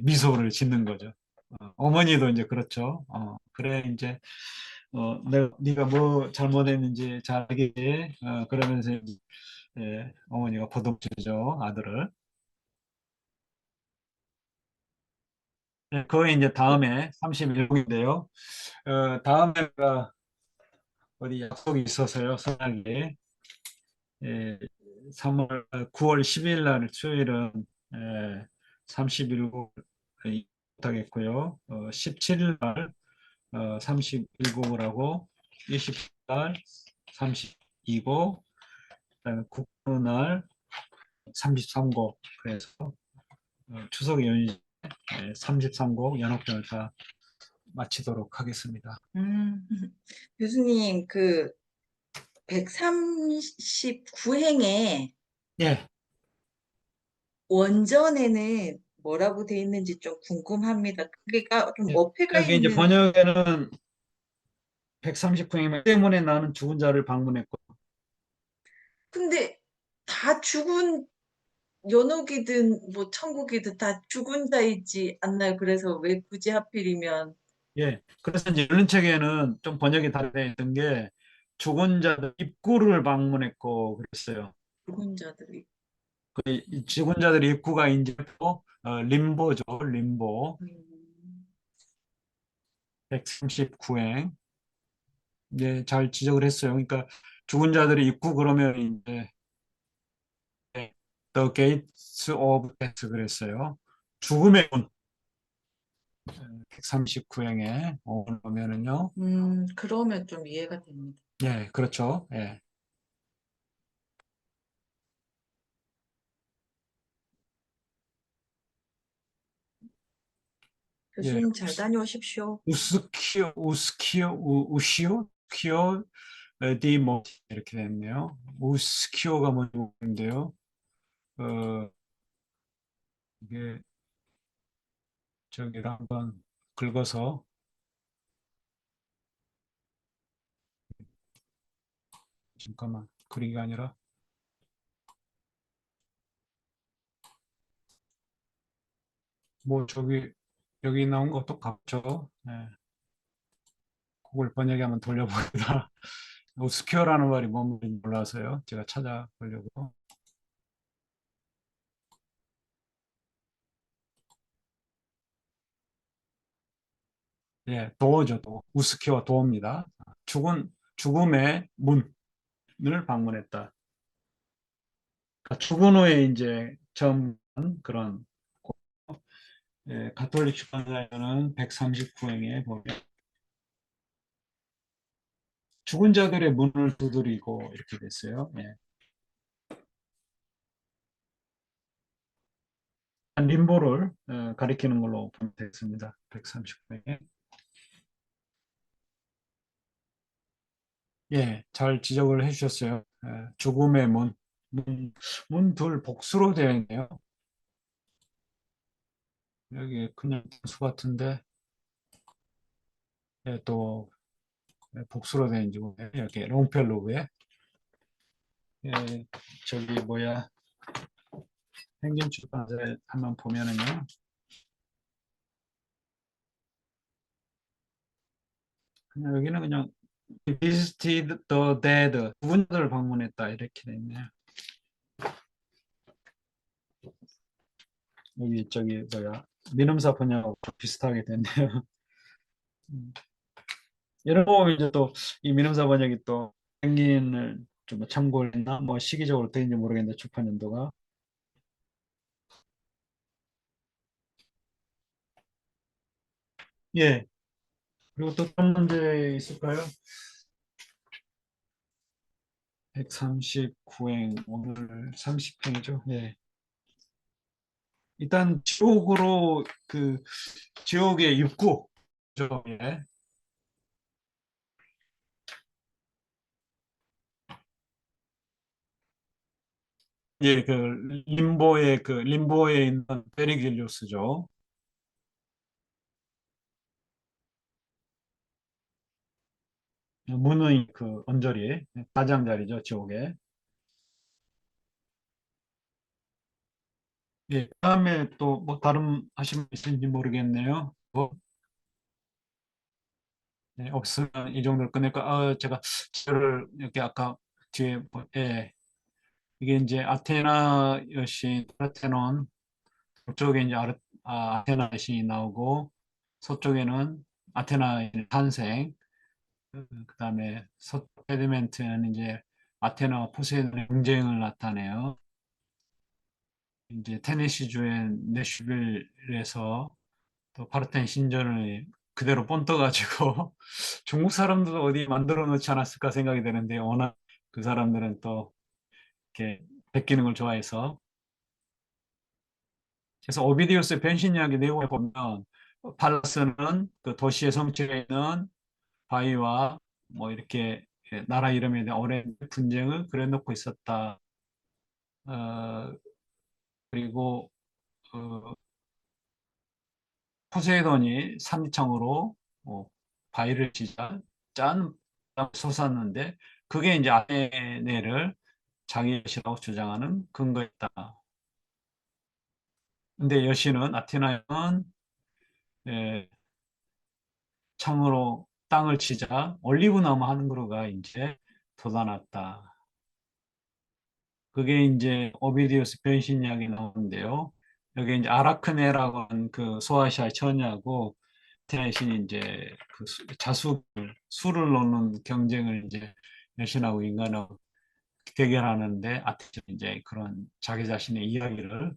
미소를 짓는 거죠. 어머니도 이제 그렇죠. 그래 이제 네가 뭐 잘못했는지 잘 알게 그러면서 어머니가 보듬죠 아들을. 그거 이제 다음에 31곡인데요. 다음에가 어디 약속이 있어서요, 선하게. 예, 3월, 9월 10일 날 수요일은 31곡 못하겠고요. 17일 날 31곡을 하고 20일 날 32곡, 그다음에 국부 날 33곡. 그래서 추석 연휴 33곡 연합편을 다 마치도록 하겠습니다. 교수님, 그 139행에 예, 원전에는 뭐라고 돼 있는지 좀 궁금합니다. 그게가 좀 예. 어폐가 여기 이제 있는, 번역에는 139명 때문에 나는 죽은 자를 방문했고, 근데 다 죽은 연옥이든 뭐 천국이든 다 죽은 자이지 않나요? 그래서 왜 굳이 하필이면 예. 그래서 이제 연륜책에는 좀 번역이 다르게 있던 게 죽은 자들 입구를 방문했고 그랬어요. 죽은 자들이. 이 죽은 자들 입구가 이제 또 림보죠, 림보. 음, 139행. 네, 잘 지적을 했어요. 그러니까 죽은 자들의 입구 그러면 이제 The Gates of Death 그랬어요. 죽음의 문. 139행에 오면은요. 그러면 좀 이해가 됩니다. 예, 그렇죠. 예. 예. 교수님 잘 다녀오십시오. 우시오, 키오, 디모 이렇게 됐네요. 우스키오가 뭔지인데요. 이게 저기를 한번 긁어서 잠깐만 그리기가 아니라 뭐 저기 여기 나온 것도 같죠. 예. 그걸 번역에 한번 돌려보니다. 우스큐어라는 말이 뭔지 몰라서요. 제가 찾아보려고. 예, 도어죠, 도. 우스큐어 도어입니다. 죽음의 문을 방문했다. 그러니까 죽은 후에 이제 처음 그런 예, 가톨릭 주간사에는 139행에 보면 죽은 자들의 문을 두드리고 이렇게 됐어요. 예. 림보를 가리키는 걸로 되겠습니다. 139행에. 예, 잘 지적을 해주셨어요. 죽음의 문 둘 복수로 되어 있네요. 여기 그냥 수 같은데 예, 또 복수로 되어 있는지 모르겠네요. 이렇게 롱펠로그에 예, 저기 뭐야 행진출판사에 한번 보면은요. 그냥 여기는 그냥 visited the dead 죽은 자를 방문했다 이렇게 돼 있네요. 여기 저기 뭐야 민음사 번역하고 비슷하게 됐네요. 이런 거 보면 이제 또 이 민음사 번역이 또 행인을 좀 참고를 했나 뭐 시기적으로 되는지 모르겠는데 출판 연도가 예 그리고 또 다른 문제 있을까요? 139행 오늘 30행이죠. 예. 일단 지옥으로 그 지옥의 입구 예. 예, 그 림보에 있는 베리길리우스죠. 문의 그 언저리 가장자리죠, 지옥에. 예, 다음에 또 뭐 다른 하신 분 있는지 모르겠네요. 뭐 네, 없으면 이 정도로 끝낼까? 제가 저를 이렇게 아까 뒤에 예, 이게 이제 아테나 여신 파르테논 북쪽에 이제 아테나 여신이 나오고 서쪽에는 아테나의 탄생 그다음에 서쪽 페드멘트는 이제 아테나와 포세이돈의 경쟁을 나타내요. 이제 테네시주의 내슈빌에서 또 파르텐 신전을 그대로 본떠가지고 중국 사람들도 어디 만들어 놓지 않았을까 생각이 되는데 워낙 그 사람들은 또 이렇게 베끼는 걸 좋아해서 그래서 오비디우스의 변신 이야기 내용을 보면 팔라스는 그 도시의 성취에 있는 바위와 뭐 이렇게 나라 이름에 대한 오랜 분쟁을 그려놓고 있었다. 어, 그리고 어, 포세이돈이 산청으로 바위를 지자 짠 솟았는데 그게 이제 아테네를 자기 것이라고 주장하는 근거였다. 근데 여신은 아테나는 예, 창으로 땅을 치자 올리브나무 한 그루가 이제 돋아났다. 그게 이제 오비디우스 변신 이야기 나오는데요. 여기 이제 아라크네라고 하는 그 소아시아의 처녀하고 대신 이제 그 수를 놓는 경쟁을 이제 여신하고 인간하고 대결하는데 아테는 이제 그런 자기 자신의 이야기를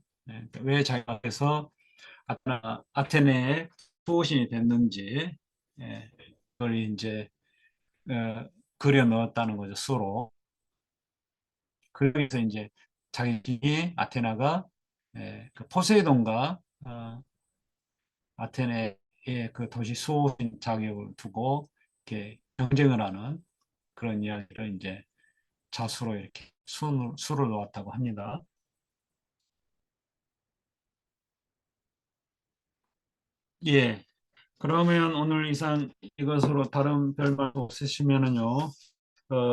왜 자기가 그래서 아테네의 수호신이 됐는지 그걸 이제 어, 그려 넣었다는 거죠 수로. 그래서 이제 자기 아테나가 그 포세이돈과 아테네의 그 도시 수호신 자격을 두고 이렇게 경쟁을 하는 그런 이야기를 이제 자수로 이렇게 수를 놓았다고 합니다. 예. 그러면 오늘 이상 이것으로 다른 별말 없으시면은요,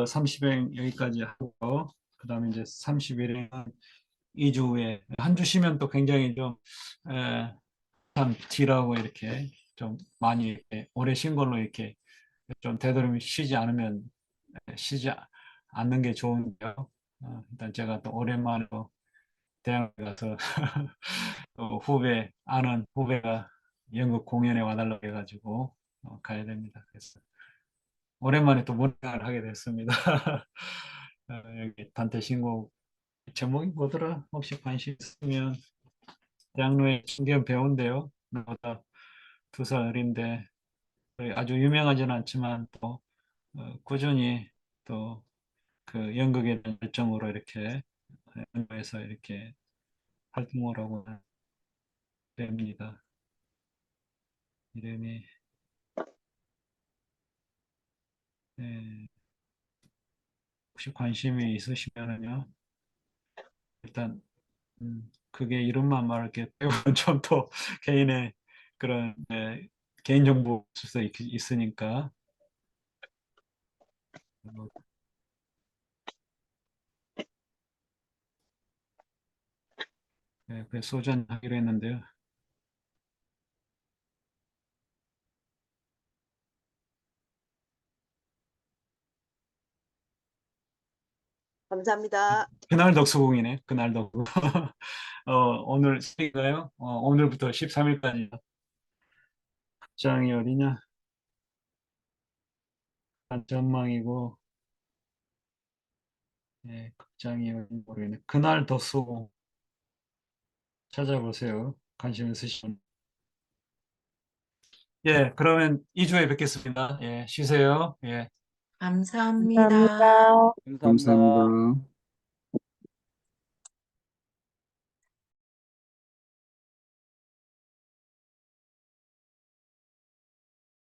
30행 여기까지 하고, 그 다음에 이제 31행 2주 후에, 한 주 쉬면 또 굉장히 좀, 참 딜하고 이렇게 좀 많이 이렇게 오래 쉰 걸로 이렇게 좀 되도록이면 쉬지 않는 게 좋은데요. 일단 제가 또 오랜만에 대학에 가서 또 아는 후배가 연극 공연에 와달라고 해가지고 가야 됩니다. 그래서 오랜만에 또 문학을 하게 됐습니다. 여기 단테 신곡 제목이 뭐더라? 혹시 관심 있으면 대학로의 중견 배우인데요. 나보다 2살 어린데 아주 유명하지는 않지만 또 꾸준히 또 그 연극에 대한 열정으로 이렇게 연구해서 이렇게 활동을 하고 됩니다. 이름이 예, 혹시 관심이 있으시면은요. 일단 그게 이름만 말할게 배우는 좀 더 개인의 그런 개인 정보 수서 있으니까 뭐, 그 소주 한 하기로 했는데요. 감사합니다. 그날 덕수궁이네. 그날 덕수. 오늘 생일가요? 오늘부터 13일까지 극장이 어디냐? 전망이고 극장이 어딘지 모르겠네. 그날 덕수궁 찾아보세요. 관심 있으시면. 예, 그러면 2주에 뵙겠습니다. 예, 쉬세요. 예. 감사합니다. 감사합니다. 감사합니다. 감사합니다.